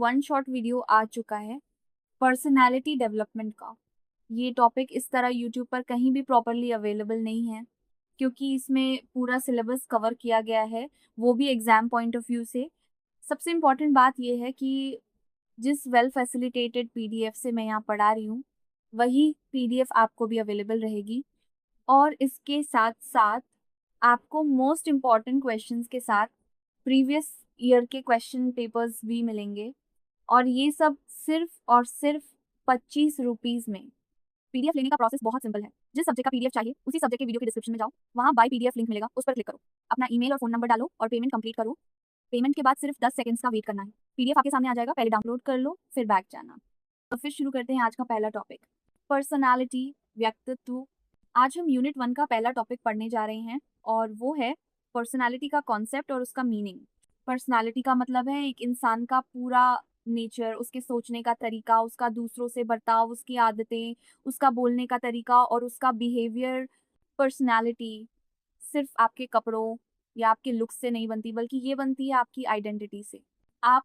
One shot video आ चुका है personality development का। ये टॉपिक इस तरह यूट्यूब पर कहीं भी प्रॉपरली अवेलेबल नहीं है, क्योंकि इसमें पूरा सिलेबस कवर किया गया है, वो भी एग्ज़ाम पॉइंट ऑफ व्यू से। सबसे इम्पॉर्टेंट बात ये है कि जिस वेल फैसिलिटेटेड पीडीएफ से मैं यहाँ पढ़ा रही हूँ, वही पीडीएफ आपको भी अवेलेबल रहेगी और इसके साथ-साथ आपको मोस्ट इम्पॉर्टेंट क्वेश्चंस के साथ प्रीवियस ईयर के क्वेश्चन पेपर्स भी मिलेंगे और ये सब सिर्फ और सिर्फ 25 रुपीज़ में। पीडीएफ लेने का प्रोसेस बहुत सिंपल है। जिस सब्जेक्ट का पीडीएफ चाहिए, उसी सब्जेक्ट के वीडियो के डिस्क्रिप्शन में जाओ, वहाँ बाय पीडीएफ लिंक मिलेगा, उस पर क्लिक करो। अपना ईमेल और फ़ोन नंबर डालो और पेमेंट कंप्लीट करो। पेमेंट के बाद सिर्फ 10 सेकंड्स का वेट करना है। पीडीएफ आपके सामने आ जाएगा, पहले डाउनलोड कर लो, फिर बैक जाना। तो फिर शुरू करते हैं आज का पहला टॉपिक, पर्सनालिटी, व्यक्तित्व। आज हम यूनिट 1 का पहला टॉपिक पढ़ने जा रहे हैं और वो है पर्सनालिटी का कॉन्सेप्ट और उसका मीनिंग। पर्सनालिटी का मतलब है एक इंसान का पूरा नेचर, उसके सोचने का तरीका, उसका दूसरों से बर्ताव, उसकी आदतें, उसका बोलने का तरीका और उसका बिहेवियर। पर्सनालिटी सिर्फ आपके कपड़ों या आपके लुक्स से नहीं बनती, बल्कि ये बनती है आपकी आइडेंटिटी से। आप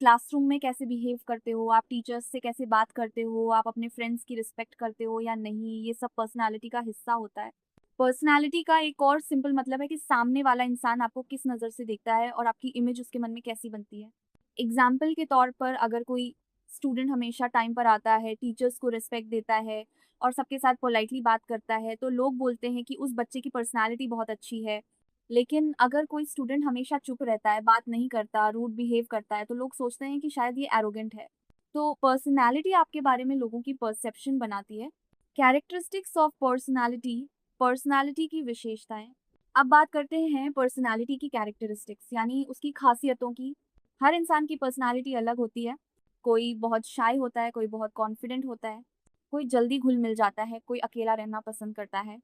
क्लासरूम में कैसे बिहेव करते हो, आप टीचर्स से कैसे बात करते हो, आप अपने फ्रेंड्स की रिस्पेक्ट करते हो या नहीं, ये सब पर्सनालिटी का हिस्सा होता है। पर्सनालिटी का एक और सिंपल मतलब है कि सामने वाला इंसान आपको किस नज़र से देखता है और आपकी इमेज उसके मन में कैसी बनती है। एग्जाम्पल के तौर पर अगर कोई स्टूडेंट हमेशा टाइम पर आता है, टीचर्स को रिस्पेक्ट देता है और सबके साथ पोलाइटली बात करता है, तो लोग बोलते हैं कि उस बच्चे की पर्सनालिटी बहुत अच्छी है। लेकिन अगर कोई स्टूडेंट हमेशा चुप रहता है, बात नहीं करता, रूड बिहेव करता है, तो लोग सोचते हैं कि शायद ये एरोगेंट है। तो पर्सनैलिटी आपके बारे में लोगों की परसेप्शन बनाती है। कैरेक्टरिस्टिक्स ऑफ पर्सनैलिटी, पर्सनैलिटी की विशेषताएं। अब बात करते हैं पर्सनैलिटी की कैरेक्टरिस्टिक्स, यानी उसकी खासियतों की। हर इंसान की पर्सनैलिटी अलग होती है। कोई बहुत शाय होता है, कोई बहुत कॉन्फिडेंट होता है, कोई जल्दी घुल मिल जाता है, कोई अकेला रहना पसंद करता है।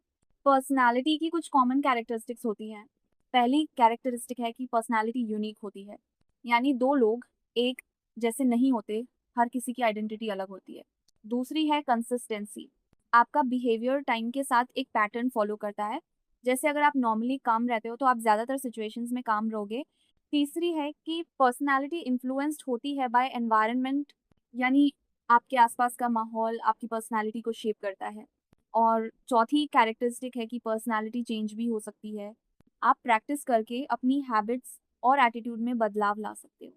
पर्सनैलिटी की कुछ कॉमन कैरेक्टरिस्टिक्स होती हैं। पहली कैरेक्टरिस्टिक है कि पर्सनैलिटी यूनिक होती है, यानी दो लोग एक जैसे नहीं होते, हर किसी की आइडेंटिटी अलग होती है। दूसरी है कंसिस्टेंसी, आपका बिहेवियर टाइम के साथ एक पैटर्न फॉलो करता है। जैसे अगर आप नॉर्मली काम रहते हो तो आप ज़्यादातर सिचुएशंस में काम रहोगे। तीसरी है कि पर्सनैलिटी इन्फ्लुएंस्ड होती है बाय एनवायरनमेंट, यानी आपके आसपास का माहौल आपकी पर्सनैलिटी को शेप करता है। और चौथी कैरेक्टरिस्टिक है कि पर्सनैलिटी चेंज भी हो सकती है। आप प्रैक्टिस करके अपनी हैबिट्स और एटीट्यूड में बदलाव ला सकते हो।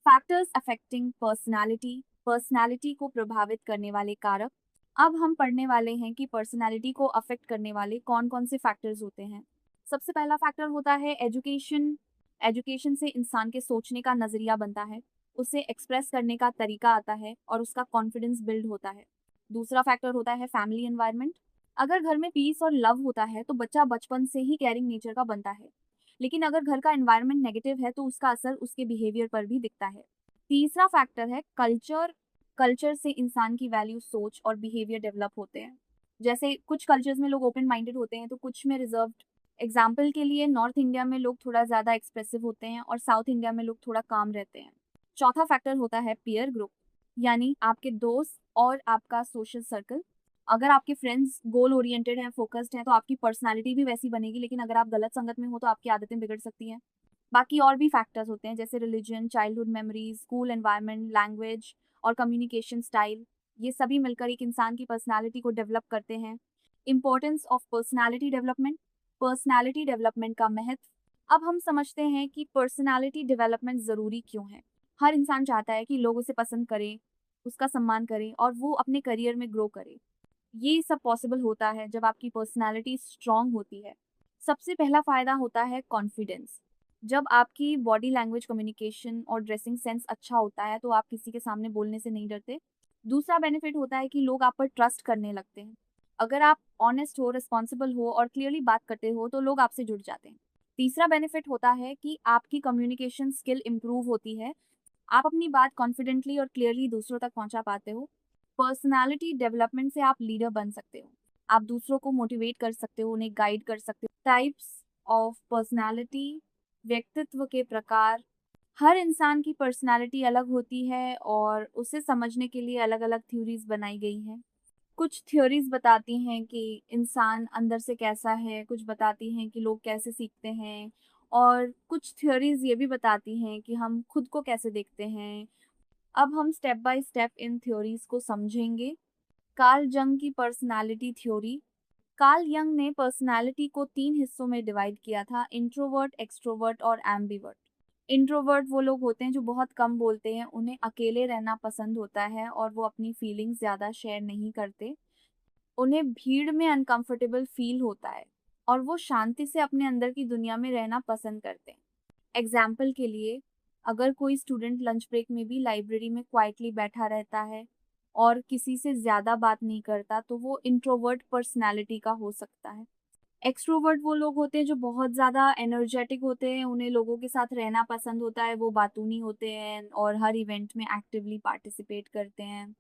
फैक्टर्स अफेक्टिंग पर्सनैलिटी, पर्सनैलिटी को प्रभावित करने वाले कारक। अब हम पढ़ने वाले हैं कि पर्सनैलिटी को अफेक्ट करने वाले कौन कौन से फैक्टर्स होते हैं। सबसे पहला फैक्टर होता है एजुकेशन। एजुकेशन से इंसान के सोचने का नज़रिया बनता है, उसे एक्सप्रेस करने का तरीका आता है और उसका कॉन्फिडेंस बिल्ड होता है। दूसरा फैक्टर होता है फैमिली एनवायरनमेंट। अगर घर में पीस और लव होता है तो बच्चा बचपन से ही केयरिंग नेचर का बनता है। लेकिन अगर घर का एनवायरनमेंट नेगेटिव है तो उसका असर उसके बिहेवियर पर भी दिखता है। तीसरा फैक्टर है कल्चर। कल्चर से इंसान की वैल्यू, सोच और बिहेवियर डेवलप होते हैं। जैसे कुछ कल्चर्स में लोग ओपन माइंडेड होते हैं तो कुछ में रिजर्व्ड। एग्जाम्पल के लिए नॉर्थ इंडिया में लोग थोड़ा ज़्यादा एक्सप्रेसिव होते हैं और साउथ इंडिया में लोग थोड़ा काम रहते हैं। चौथा फैक्टर होता है पीयर ग्रुप, यानी आपके दोस्त और आपका सोशल सर्कल। अगर आपके फ्रेंड्स गोल ओरिएंटेड हैं, फोकस्ड हैं, तो आपकी पर्सनैलिटी भी वैसी बनेगी, लेकिन अगर आप गलत संगत में हो तो आपकी आदतें बिगड़ सकती हैं। बाकी और भी फैक्टर्स होते हैं जैसे religion, childhood memories, school environment, language और कम्युनिकेशन स्टाइल। ये सभी मिलकर एक इंसान की पर्सनैलिटी को डेवलप करते हैं। Importance of personality development, personality development का महत्व। अब हम समझते हैं कि पर्सनैलिटी डेवलपमेंट ज़रूरी क्यों है। हर इंसान चाहता है कि लोग उसे पसंद करें, उसका सम्मान करें और वो अपने करियर में ग्रो करे। ये सब पॉसिबल होता है जब आपकी पर्सनैलिटी स्ट्रांग होती है। सबसे पहला फ़ायदा होता है कॉन्फिडेंस। जब आपकी बॉडी लैंग्वेज, कम्युनिकेशन और ड्रेसिंग सेंस अच्छा होता है तो आप किसी के सामने बोलने से नहीं डरते। दूसरा बेनिफिट होता है कि लोग आप पर ट्रस्ट करने लगते हैं। अगर आप ऑनेस्ट हो, रिस्पॉन्सिबल हो और क्लियरली बात करते हो तो लोग आपसे जुड़ जाते हैं। तीसरा बेनिफिट होता है कि आपकी कम्युनिकेशन स्किल इम्प्रूव होती है। आप अपनी बात कॉन्फिडेंटली और क्लियरली दूसरों तक पहुंचा पाते हो। पर्सनालिटी डेवलपमेंट से आप लीडर बन सकते हो। आप दूसरों को मोटिवेट कर सकते हो, उन्हें गाइड कर सकते हो। टाइप्स ऑफ पर्सनालिटी, व्यक्तित्व के प्रकार। हर इंसान की पर्सनालिटी अलग होती है और उसे समझने के लिए अलग अलग थ्योरीज बनाई गई हैं। कुछ थ्योरीज बताती हैं कि इंसान अंदर से कैसा है, कुछ बताती हैं कि लोग कैसे सीखते हैं और कुछ थ्योरीज ये भी बताती हैं कि हम खुद को कैसे देखते हैं। अब हम step by step in theories को समझेंगे। कार्ल जंग की पर्सनालिटी थ्योरी। कार्ल यंग ने पर्सनालिटी को 3 हिस्सों में डिवाइड किया था, इंट्रोवर्ट, एक्सट्रोवर्ट और एम्बिवर्ट। इंट्रोवर्ट वो लोग होते हैं जो बहुत कम बोलते हैं, उन्हें अकेले रहना पसंद होता है और वो अपनी फीलिंग्स ज़्यादा शेयर नहीं करते। उन्हें भीड़ में अनकंफर्टेबल फील होता है और वो शांति से अपने अंदर की दुनिया में रहना पसंद करते हैं। एग्जाम्पल के लिए, अगर कोई स्टूडेंट लंच ब्रेक में भी लाइब्रेरी में क्वाइटली बैठा रहता है और किसी से ज़्यादा बात नहीं करता, तो वो इंट्रोवर्ट पर्सनैलिटी का हो सकता है। एक्सट्रोवर्ट वो लोग होते हैं जो बहुत ज़्यादा एनर्जेटिक होते हैं, उन्हें लोगों के साथ रहना पसंद होता है, वो बातूनी होते हैं और हर इवेंट में एक्टिवली पार्टिसिपेट करते हैं।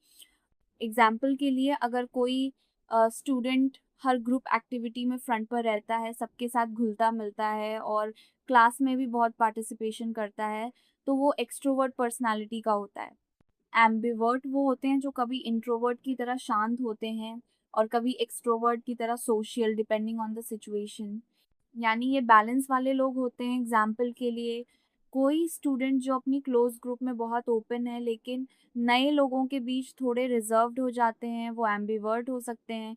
एग्जाम्पल के लिए, अगर कोई स्टूडेंट हर ग्रुप एक्टिविटी में फ्रंट पर रहता है, सबके साथ घुलता मिलता है और क्लास में भी बहुत पार्टिसिपेशन करता है, तो वो एक्सट्रोवर्ट पर्सनालिटी का होता है। एम्बिवर्ट वो होते हैं जो कभी इंट्रोवर्ट की तरह शांत होते हैं और कभी एक्सट्रोवर्ट की तरह social, depending on the situation. यानी ये बैलेंस वाले लोग होते हैं। एग्जाम्पल के लिए, कोई स्टूडेंट जो अपनी क्लोज ग्रुप में बहुत ओपन है लेकिन नए लोगों के बीच थोड़े रिजर्व्ड हो जाते हैं, वो एम्बिवर्ट हो सकते हैं।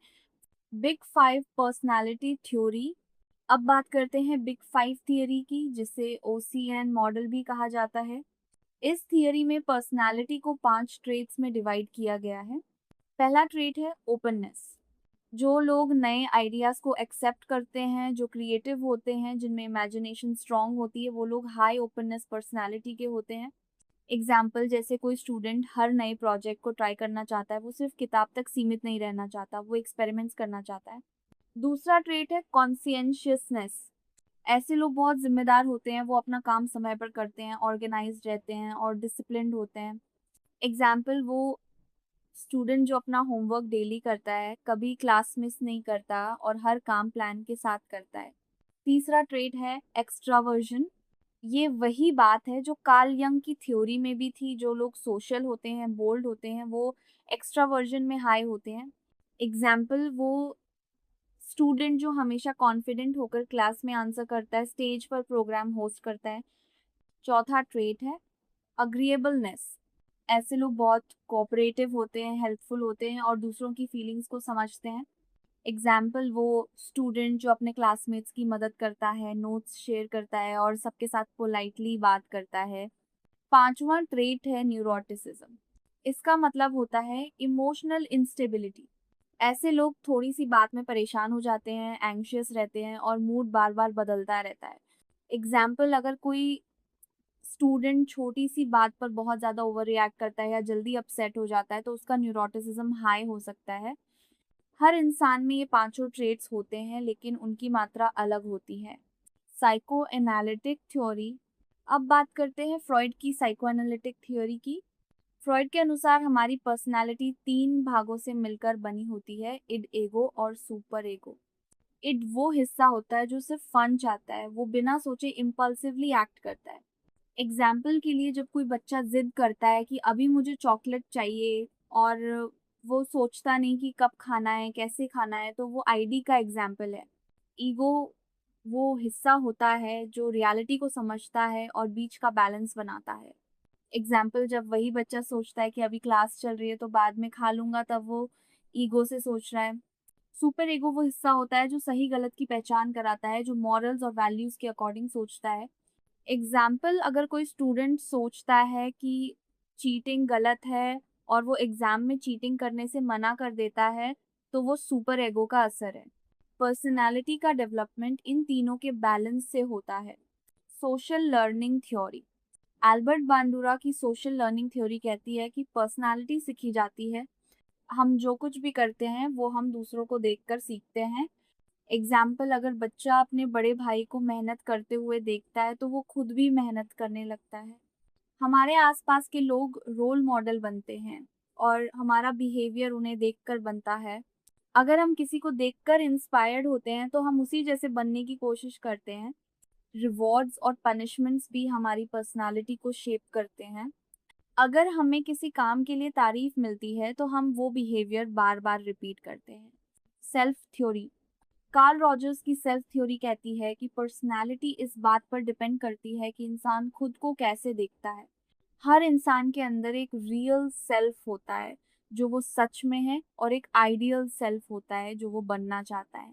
Big 5 personality theory. अब बात करते हैं बिग 5 थियरी की, जिसे ओसीएन मॉडल भी कहा जाता है। इस थियरी में पर्सनालिटी को 5 ट्रेट्स में डिवाइड किया गया है। पहला ट्रेट है ओपननेस। जो लोग नए आइडियाज़ को एक्सेप्ट करते हैं, जो क्रिएटिव होते हैं, जिनमें इमेजिनेशन स्ट्रांग होती है, वो लोग हाई ओपननेस पर्सनालिटी के होते हैं। एग्जाम्पल, जैसे कोई स्टूडेंट हर नए प्रोजेक्ट को ट्राई करना चाहता है, वो सिर्फ किताब तक सीमित नहीं रहना चाहता, वो एक्सपेरिमेंट्स करना चाहता है। दूसरा ट्रेट है कॉन्शियसनेस। ऐसे लोग बहुत जिम्मेदार होते हैं, वो अपना काम समय पर करते हैं, ऑर्गेनाइज्ड रहते हैं और डिसिप्लिन्ड होते हैं। एग्जाम्पल, वो स्टूडेंट जो अपना होमवर्क डेली करता है, कभी क्लास मिस नहीं करता और हर काम प्लान के साथ करता है। तीसरा ट्रेट है एक्स्ट्रावर्जन। ये वही बात है जो कार्ल यंग की थ्योरी में भी थी। जो लोग सोशल होते हैं, बोल्ड होते हैं, वो एक्स्ट्रावर्जन में हाई होते हैं। एग्जाम्पल, वो स्टूडेंट जो हमेशा कॉन्फिडेंट होकर क्लास में आंसर करता है, स्टेज पर प्रोग्राम होस्ट करता है। चौथा ट्रेट है अग्रीएबलनेस। ऐसे लोग बहुत कोऑपरेटिव होते हैं, हेल्पफुल होते हैं और दूसरों की फीलिंग्स को समझते हैं। एग्जाम्पल, वो स्टूडेंट जो अपने क्लासमेट्स की मदद करता है, नोट्स शेयर करता है और सबके साथ पोलाइटली बात करता है। पांचवा ट्रेट है न्यूरोटिसिज्म। इसका मतलब होता है इमोशनल इंस्टेबिलिटी। ऐसे लोग थोड़ी सी बात में परेशान हो जाते हैं, एंग्शियस रहते हैं और मूड बार बार बदलता रहता है। एग्जाम्पल, अगर कोई स्टूडेंट छोटी सी बात पर बहुत ज़्यादा ओवर रिएक्ट करता है या जल्दी अपसेट हो जाता है, तो उसका न्यूरोटिसिज्म हाई हो सकता है। हर इंसान में ये पांचों ट्रेट्स होते हैं, लेकिन उनकी मात्रा अलग होती है। Psycho analytic theory. अब बात करते हैं फ्रॉइड की साइको एनालिटिक थ्योरी की। फ्रॉइड के अनुसार हमारी पर्सनालिटी 3 भागों से मिलकर बनी होती है, इड, ईगो और सुपर ईगो। इड वो हिस्सा होता है जो सिर्फ फन चाहता है, वो बिना सोचे इम्पल्सिवली एक्ट करता है। एग्जाम्पल के लिए, जब कोई बच्चा जिद करता है कि अभी मुझे चॉकलेट चाहिए और वो सोचता नहीं कि कब खाना है, कैसे खाना है, तो वो आईडी का एग्जाम्पल है। ईगो वो हिस्सा होता है जो रियलिटी को समझता है और बीच का बैलेंस बनाता है। एग्जाम्पल, जब वही बच्चा सोचता है कि अभी क्लास चल रही है तो बाद में खा लूंगा, तब वो ईगो से सोच रहा है। सुपर ईगो वो हिस्सा होता है जो सही गलत की पहचान कराता है, जो मॉरल्स और वैल्यूज के अकॉर्डिंग सोचता है। एग्जाम्पल, अगर कोई स्टूडेंट सोचता है कि चीटिंग गलत है और वो एग्जाम में चीटिंग करने से मना कर देता है, तो वो सुपर ईगो का असर है। पर्सनालिटी का डेवलपमेंट इन तीनों के बैलेंस से होता है। Social learning theory. एल्बर्ट बांडुरा की सोशल लर्निंग थ्योरी कहती है कि पर्सनालिटी सीखी जाती है। हम जो कुछ भी करते हैं वो हम दूसरों को देखकर सीखते हैं। एग्जाम्पल, अगर बच्चा अपने बड़े भाई को मेहनत करते हुए देखता है तो वो खुद भी मेहनत करने लगता है। हमारे आसपास के लोग रोल मॉडल बनते हैं और हमारा बिहेवियर उन्हें देखकर बनता है। अगर हम किसी को देखकर इंस्पायर्ड होते हैं तो हम उसी जैसे बनने की कोशिश करते हैं। रिवॉर्ड्स और पनिशमेंट्स भी हमारी पर्सनालिटी को शेप करते हैं। अगर हमें किसी काम के लिए तारीफ मिलती है तो हम वो बिहेवियर बार बार रिपीट करते हैं। Self theory. कार्ल रॉजर्स की सेल्फ थ्योरी कहती है कि पर्सनालिटी इस बात पर डिपेंड करती है कि इंसान खुद को कैसे देखता है। हर इंसान के अंदर एक रियल सेल्फ होता है जो वो सच में है, और एक आइडियल सेल्फ होता है जो वो बनना चाहता है।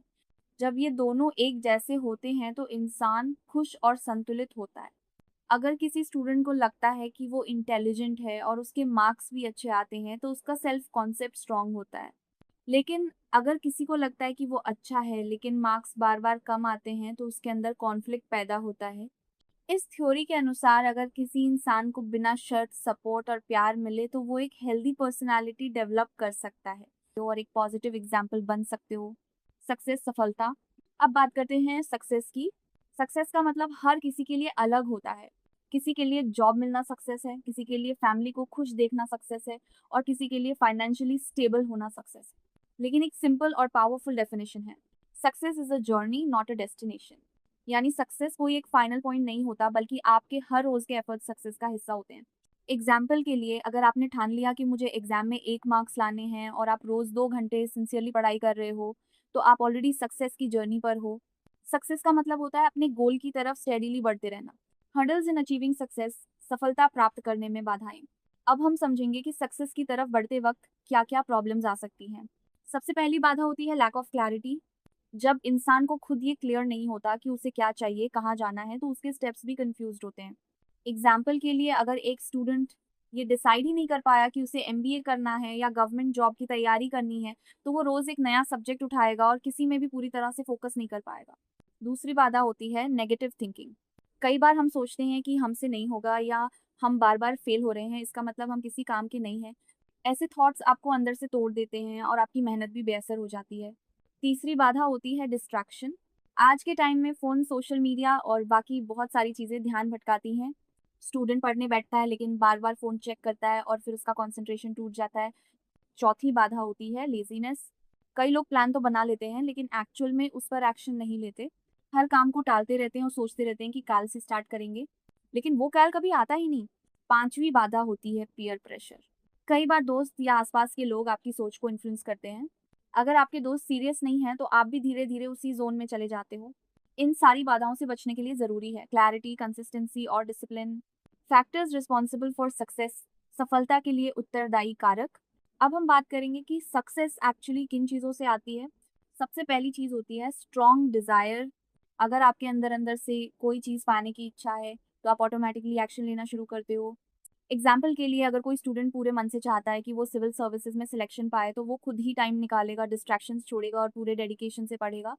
जब ये दोनों एक जैसे होते हैं तो इंसान खुश और संतुलित होता है। अगर किसी स्टूडेंट को लगता है कि वो इंटेलिजेंट है और उसके मार्क्स भी अच्छे आते हैं तो उसका सेल्फ कॉन्सेप्ट स्ट्रांग होता है। लेकिन अगर किसी को लगता है कि वो अच्छा है लेकिन मार्क्स बार बार कम आते हैं तो उसके अंदर कॉन्फ्लिक्ट पैदा होता है। इस थ्योरी के अनुसार अगर किसी इंसान को बिना शर्त सपोर्ट और प्यार मिले तो वो एक हेल्दी पर्सनालिटी डेवलप कर सकता है और एक पॉजिटिव एग्जाम्पल बन सकते हो। सक्सेस, सफलता। अब बात करते हैं सक्सेस की। सक्सेस का मतलब हर किसी के लिए अलग होता है। किसी के लिए जॉब मिलना सक्सेस है, किसी के लिए फैमिली को खुश देखना सक्सेस है, और किसी के लिए फाइनेंशियली स्टेबल होना सक्सेस है। लेकिन एक सिंपल और पावरफुल डेफिनेशन है, success is a journey not a destination. यानी सक्सेस कोई एक फाइनल पॉइंट नहीं होता, बल्कि आपके हर रोज के एफर्ट सक्सेस का हिस्सा होते हैं। एग्जाम्पल के लिए, अगर आपने ठान लिया कि मुझे एग्जाम में 1 मार्क्स लाने हैं और आप रोज 2 घंटे सिंसियरली पढ़ाई कर रहे हो, तो आप ऑलरेडी सक्सेस की जर्नी पर हो। सक्सेस का मतलब होता है अपने गोल की तरफ स्टेडीली बढ़ते रहना। हर्डल्स इन अचीविंग सक्सेस, सफलता प्राप्त करने में बाधाएं। अब हम समझेंगे कि सक्सेस की तरफ बढ़ते वक्त क्या क्या प्रॉब्लम्स आ सकती हैं। सबसे पहली बाधा होती है लैक ऑफ क्लैरिटी। जब इंसान को खुद ये क्लियर नहीं होता कि उसे क्या चाहिए, कहाँ जाना है, तो उसके स्टेप्स भी कंफ्यूज्ड होते हैं। एग्जाम्पल के लिए, अगर एक स्टूडेंट ये डिसाइड ही नहीं कर पाया कि उसे एमबीए करना है या गवर्नमेंट जॉब की तैयारी करनी है, तो वो रोज एक नया सब्जेक्ट उठाएगा और किसी में भी पूरी तरह से फोकस नहीं कर पाएगा। दूसरी बाधा होती है नेगेटिव थिंकिंग। कई बार हम सोचते हैं कि हमसे नहीं होगा, या हम बार बार फेल हो रहे हैं, इसका मतलब हम किसी काम के नहीं हैं। ऐसे थॉट्स आपको अंदर से तोड़ देते हैं और आपकी मेहनत भी बेअसर हो जाती है। तीसरी बाधा होती है डिस्ट्रैक्शन। आज के टाइम में फ़ोन, सोशल मीडिया और बाकी बहुत सारी चीज़ें ध्यान भटकाती हैं। स्टूडेंट पढ़ने बैठता है लेकिन बार-बार फ़ोन चेक करता है और फिर उसका कंसंट्रेशन टूट जाता है। चौथी बाधा होती है लेज़ीनेस। कई लोग प्लान तो बना लेते हैं लेकिन एक्चुअल में उस पर एक्शन नहीं लेते। हर काम को टालते रहते हैं और सोचते रहते हैं कि कल से स्टार्ट करेंगे, लेकिन वो कल कभी आता ही नहीं। पाँचवीं बाधा होती है पीयर प्रेशर। कई बार दोस्त या आसपास के लोग आपकी सोच को इन्फ्लुएंस करते हैं। अगर आपके दोस्त सीरियस नहीं हैं तो आप भी धीरे-धीरे उसी ज़ोन में चले जाते हो। इन सारी बाधाओं से बचने के लिए ज़रूरी है क्लैरिटी, कंसिस्टेंसी और discipline. Factors responsible for success, सफलता के लिए उत्तरदायी कारक। अब हम बात करेंगे कि सक्सेस एक्चुअली किन चीज़ों से आती है। सबसे पहली चीज़ होती है स्ट्रॉन्ग डिज़ायर। अगर आपके अंदर अंदर से कोई चीज़ पाने की इच्छा है तो आप ऑटोमेटिकली एक्शन लेना शुरू करते हो। एग्जाम्पल के लिए, अगर कोई स्टूडेंट पूरे मन से चाहता है कि वो सिविल सर्विसेज में सिलेक्शन पाए तो वो खुद ही टाइम निकालेगा, डिस्ट्रैक्शंस छोड़ेगा और पूरे डेडिकेशन से पढ़ेगा।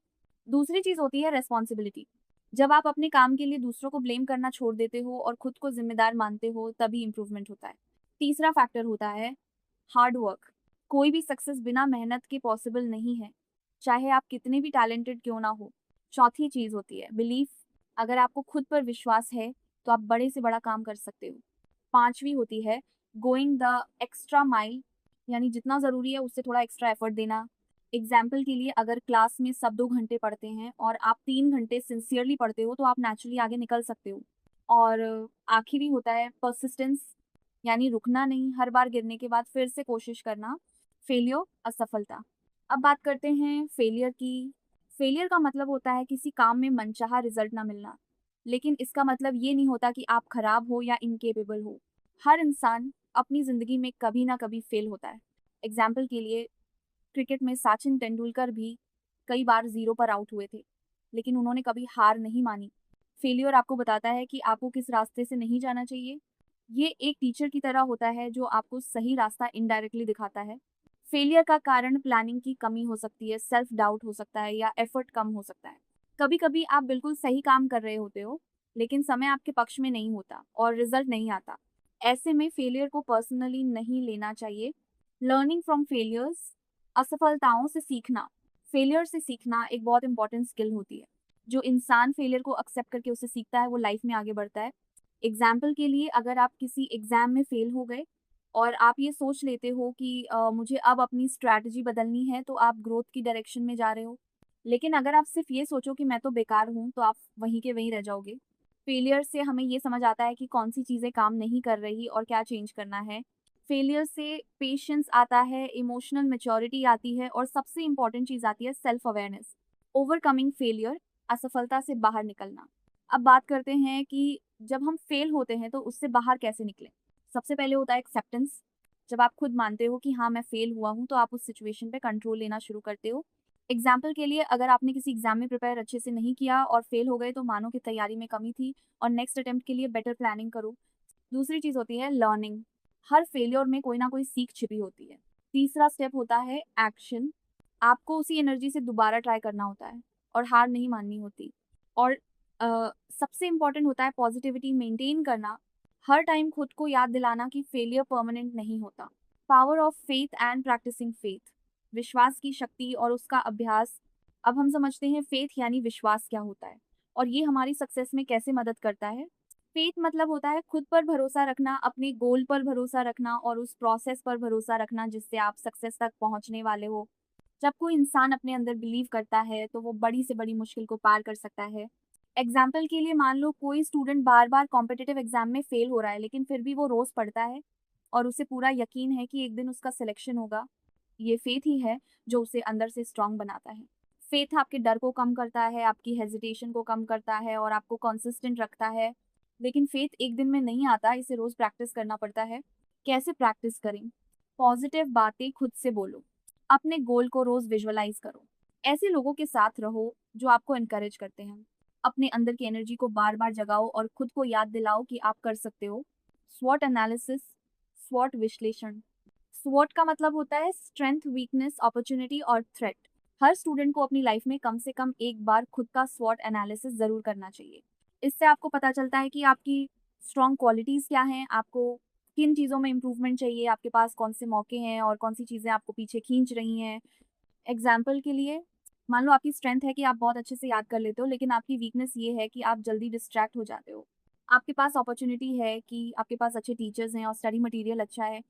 दूसरी चीज़ होती है रेस्पॉन्सिबिलिटी। जब आप अपने काम के लिए दूसरों को ब्लेम करना छोड़ देते हो और खुद को जिम्मेदार मानते हो, तभी इंप्रूवमेंट होता है। तीसरा फैक्टर होता है हार्ड वर्क। कोई भी सक्सेस बिना मेहनत के पॉसिबल नहीं है, चाहे आप कितने भी टैलेंटेड क्यों ना हो। चौथी चीज़ होती है बिलीफ। अगर आपको खुद पर विश्वास है तो आप बड़े से बड़ा काम कर सकते हो। पांचवी होती है गोइंग द एक्स्ट्रा माइल, यानी जितना ज़रूरी है उससे थोड़ा एक्स्ट्रा एफर्ट देना। एग्जाम्पल के लिए, अगर क्लास में सब 2 घंटे पढ़ते हैं और आप 3 घंटे सिंसियरली पढ़ते हो तो आप नेचुरली आगे निकल सकते हो। और आखिरी होता है परसिस्टेंस, यानी रुकना नहीं, हर बार गिरने के बाद फिर से कोशिश करना। फेलियर, असफलता। अब बात करते हैं फेलियर की। फेलियर का मतलब होता है किसी काम में मनचाहा रिजल्ट ना मिलना, लेकिन इसका मतलब ये नहीं होता कि आप खराब हो या इनकेपेबल हो। हर इंसान अपनी ज़िंदगी में कभी ना कभी फेल होता है। एग्जाम्पल के लिए, क्रिकेट में सचिन तेंदुलकर भी कई बार ज़ीरो पर आउट हुए थे, लेकिन उन्होंने कभी हार नहीं मानी। फेलियर आपको बताता है कि आपको किस रास्ते से नहीं जाना चाहिए। ये एक टीचर की तरह होता है जो आपको सही रास्ता इनडायरेक्टली दिखाता है। फेलियर का कारण प्लानिंग की कमी हो सकती है, सेल्फ डाउट हो सकता है, या एफर्ट कम हो सकता है। कभी कभी आप बिल्कुल सही काम कर रहे होते हो लेकिन समय आपके पक्ष में नहीं होता और रिजल्ट नहीं आता। ऐसे में फेलियर को पर्सनली नहीं लेना चाहिए। लर्निंग फ्रॉम फेलियर्स, असफलताओं से सीखना। फेलियर से सीखना एक बहुत इंपॉर्टेंट स्किल होती है। जो इंसान फेलियर को एक्सेप्ट करके उसे सीखता है वो लाइफ में आगे बढ़ता है। एग्जाम्पल के लिए, अगर आप किसी एग्जाम में फेल हो गए और आप ये सोच लेते हो कि मुझे अब अपनी स्ट्रैटेजी बदलनी है, तो आप ग्रोथ की डायरेक्शन में जा रहे हो। लेकिन अगर आप सिर्फ ये सोचो कि मैं तो बेकार हूँ, तो आप वहीं के वहीं रह जाओगे। फेलियर से हमें ये समझ आता है कि कौन सी चीज़ें काम नहीं कर रही और क्या चेंज करना है। फेलियर से पेशेंस आता है, इमोशनल मैच्योरिटी आती है, और सबसे इंपॉर्टेंट चीज़ आती है सेल्फ अवेयरनेस। ओवरकमिंग फेलियर, असफलता से बाहर निकलना। अब बात करते हैं कि जब हम फेल होते हैं तो उससे बाहर कैसे निकलें। सबसे पहले होता है एक्सेप्टेंस। जब आप खुद मानते हो कि हाँ मैं फेल हुआ हूँ, तो आप उस सिचुएशन पे कंट्रोल लेना शुरू करते हो। एग्जाम्पल के लिए, अगर आपने किसी एग्जाम में प्रिपेयर अच्छे से नहीं किया और फेल हो गए, तो मानो कि तैयारी में कमी थी और नेक्स्ट अटेम्प्ट के लिए बेटर प्लानिंग करो। दूसरी चीज़ होती है लर्निंग। हर फेलियर में कोई ना कोई सीख छिपी होती है। तीसरा स्टेप होता है एक्शन। आपको उसी एनर्जी से दोबारा ट्राई करना होता है और हार नहीं माननी होती। और सबसे इम्पॉर्टेंट होता है पॉजिटिविटी मेंटेन करना। हर टाइम खुद को याद दिलाना कि फेलियर परमानेंट नहीं होता। Power of faith and practising faith. विश्वास की शक्ति और उसका अभ्यास। अब हम समझते हैं फेथ यानी विश्वास क्या होता है और ये हमारी सक्सेस में कैसे मदद करता है। फेथ मतलब होता है खुद पर भरोसा रखना, अपने गोल पर भरोसा रखना और उस प्रोसेस पर भरोसा रखना जिससे आप सक्सेस तक पहुंचने वाले हो। जब कोई इंसान अपने अंदर बिलीव करता है, तो वो बड़ी से बड़ी मुश्किल को पार कर सकता है। एग्जाम्पल के लिए, मान लो कोई स्टूडेंट बार बार कॉम्पिटिटिव एग्जाम में फेल हो रहा है, लेकिन फिर भी वो रोज पढ़ता है और उसे पूरा यकीन है कि एक दिन उसका सिलेक्शन होगा। ये फेथ ही है जो उसे अंदर से स्ट्रांग बनाता है। फेथ आपके डर को कम करता है, आपकी हेजिटेशन को कम करता है और आपको कंसिस्टेंट रखता है। लेकिन फेथ एक दिन में नहीं आता, इसे रोज प्रैक्टिस करना पड़ता है। कैसे प्रैक्टिस करें? पॉजिटिव बातें खुद से बोलो। अपने गोल को रोज विजुअलाइज करो। ऐसे लोगों के साथ रहो जो आपको इनकरेज करते हैं। अपने अंदर की एनर्जी को बार बार जगाओ और खुद को याद दिलाओ कि आप कर सकते हो। स्वॉट एनालिसिस, स्वॉट विश्लेषण। स्वॉट का मतलब होता है स्ट्रेंथ, वीकनेस, अपॉर्चुनिटी और थ्रेट। हर स्टूडेंट को अपनी लाइफ में कम से कम एक बार खुद का स्वॉट एनालिसिस जरूर करना चाहिए। इससे आपको पता चलता है कि आपकी स्ट्रॉन्ग क्वालिटीज़ क्या हैं, आपको किन चीज़ों में इम्प्रूवमेंट चाहिए, आपके पास कौन से मौके हैं और कौन सी चीज़ें आपको पीछे खींच रही हैं। एग्जाम्पल के लिए, मान लो आपकी स्ट्रेंथ है कि आप बहुत अच्छे से याद कर लेते हो, लेकिन आपकी वीकनेस ये है कि आप जल्दी डिस्ट्रैक्ट हो जाते हो। आपके पास अपॉर्चुनिटी है कि आपके पास अच्छे टीचर्स हैं और स्टडी मटेरियल अच्छा है,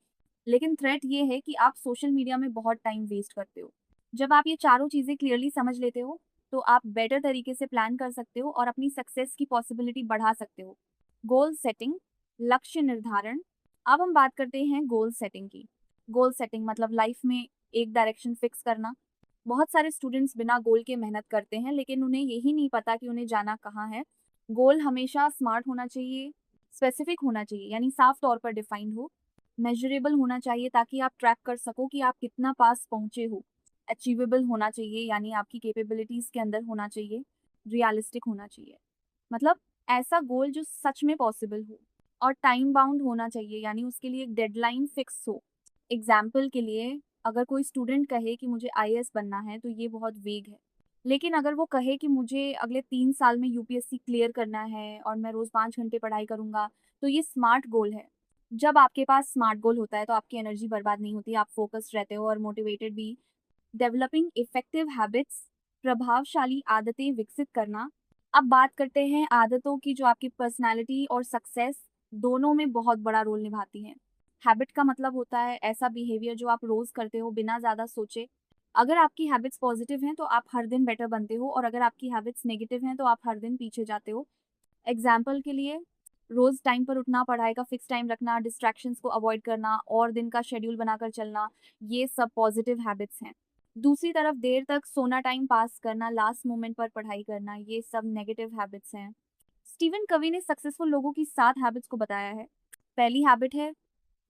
लेकिन थ्रेट ये है कि आप सोशल मीडिया में बहुत टाइम वेस्ट करते हो। जब आप ये चारों चीज़ें क्लियरली समझ लेते हो, तो आप बेटर तरीके से प्लान कर सकते हो और अपनी सक्सेस की पॉसिबिलिटी बढ़ा सकते हो। गोल सेटिंग, लक्ष्य निर्धारण। अब हम बात करते हैं गोल सेटिंग की। गोल सेटिंग मतलब लाइफ में एक डायरेक्शन फिक्स करना। बहुत सारे स्टूडेंट्स बिना गोल के मेहनत करते हैं, लेकिन उन्हें यही नहीं पता कि उन्हें जाना कहाँ है। गोल हमेशा स्मार्ट होना चाहिए, स्पेसिफिक होना चाहिए यानी साफ तौर पर डिफाइंड हो, मेजरेबल होना चाहिए ताकि आप ट्रैक कर सको कि आप कितना पास पहुंचे हो, अचीवेबल होना चाहिए यानी आपकी कैपेबिलिटीज के अंदर होना चाहिए, रियलिस्टिक होना चाहिए मतलब ऐसा गोल जो सच में पॉसिबल हो, और टाइम बाउंड होना चाहिए यानी उसके लिए एक डेडलाइन फिक्स हो। एग्जाम्पल के लिए, अगर कोई स्टूडेंट कहे कि मुझे आईएएस बनना है, तो ये बहुत वेग है। लेकिन अगर वो कहे कि मुझे अगले 3 साल में यूपीएससी क्लियर करना है और मैं रोज 5 घंटे पढ़ाई करूंगा, तो ये स्मार्ट गोल है। जब आपके पास स्मार्ट गोल होता है, तो आपकी एनर्जी बर्बाद नहीं होती, आप फोकस्ड रहते हो और मोटिवेटेड भी। डेवलपिंग इफेक्टिव हैबिट्स, प्रभावशाली आदतें विकसित करना। अब बात करते हैं आदतों की जो आपकी पर्सनालिटी और सक्सेस दोनों में बहुत बड़ा रोल निभाती हैं। हैबिट का मतलब होता है ऐसा बिहेवियर जो आप रोज करते हो बिना ज़्यादा सोचे। अगर आपकी हैबिट्स पॉजिटिव हैं, तो आप हर दिन बेटर बनते हो, और अगर आपकी हैबिट्स नेगेटिव हैं, तो आप हर दिन पीछे जाते हो। एग्जाम्पल के लिए, रोज टाइम पर उठना, पढ़ाई का फिक्स टाइम रखना, डिस्ट्रैक्शंस को अवॉइड करना और दिन का शेड्यूल बनाकर चलना, ये सब पॉजिटिव हैबिट्स हैं। दूसरी तरफ देर तक सोना, टाइम पास करना, लास्ट मोमेंट पर पढ़ाई करना, ये सब नेगेटिव हैबिट्स हैं। स्टीवन कवी ने सक्सेसफुल लोगों की 7 हैबिट्स को बताया है। पहली हैबिट है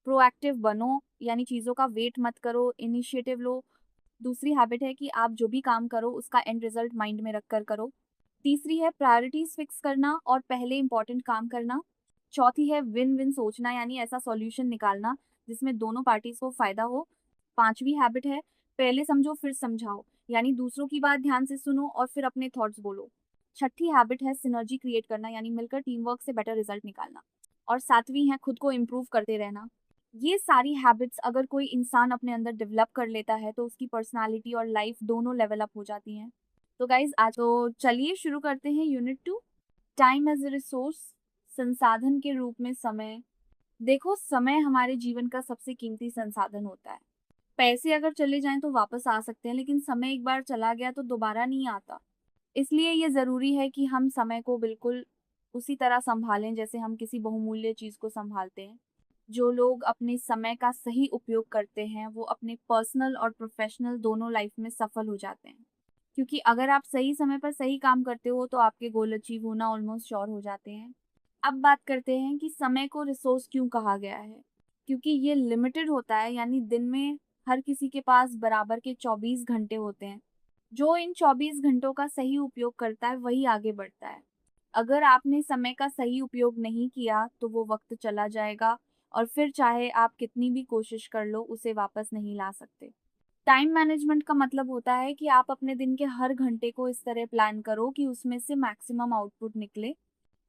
प्रोएक्टिव बनो, यानी चीज़ों का वेट मत करो, इनिशिएटिव लो। दूसरी हैबिट है कि आप जो भी काम करो उसका एंड रिजल्ट माइंड में रख कर करो। तीसरी है प्रायोरिटीज फिक्स करना और पहले इंपॉर्टेंट काम करना। चौथी है विन विन सोचना, यानी ऐसा सॉल्यूशन निकालना जिसमें दोनों पार्टीज को फायदा हो। पांचवी हैबिट है पहले समझो फिर समझाओ, यानी दूसरों की बात ध्यान से सुनो और फिर अपने थॉट्स बोलो। छठी हैबिट है सिनर्जी क्रिएट करना, यानी मिलकर टीम वर्क से बेटर रिजल्ट निकालना। और सातवीं है खुद को इम्प्रूव करते रहना। ये सारी हैबिट्स अगर कोई इंसान अपने अंदर डेवलप कर लेता है, तो उसकी पर्सनालिटी और लाइफ दोनों लेवल अप हो जाती हैं। तो गाइज, आज तो चलिए शुरू करते हैं unit 2, time as a resource, संसाधन के रूप में समय। देखो, समय हमारे जीवन का सबसे कीमती संसाधन होता है। पैसे अगर चले जाएं तो वापस आ सकते हैं, लेकिन समय एक बार चला गया तो दोबारा नहीं आता। इसलिए ये ज़रूरी है कि हम समय को बिल्कुल उसी तरह संभालें जैसे हम किसी बहुमूल्य चीज़ को संभालते हैं। जो लोग अपने समय का सही उपयोग करते हैं, वो अपने पर्सनल और प्रोफेशनल दोनों लाइफ में सफल हो जाते हैं। क्योंकि अगर आप सही समय पर सही काम करते हो, तो आपके गोल अचीव होना ऑलमोस्ट श्योर हो जाते हैं। अब बात करते हैं कि समय को रिसोर्स क्यों कहा गया है। क्योंकि ये लिमिटेड होता है, यानी दिन में हर किसी के पास बराबर के 24 घंटे होते हैं। जो इन 24 घंटों का सही उपयोग करता है वही आगे बढ़ता है। अगर आपने समय का सही उपयोग नहीं किया तो वो वक्त चला जाएगा और फिर चाहे आप कितनी भी कोशिश कर लो उसे वापस नहीं ला सकते। टाइम मैनेजमेंट का मतलब होता है कि आप अपने दिन के हर घंटे को इस तरह प्लान करो कि उसमें से मैक्सिमम आउटपुट निकले।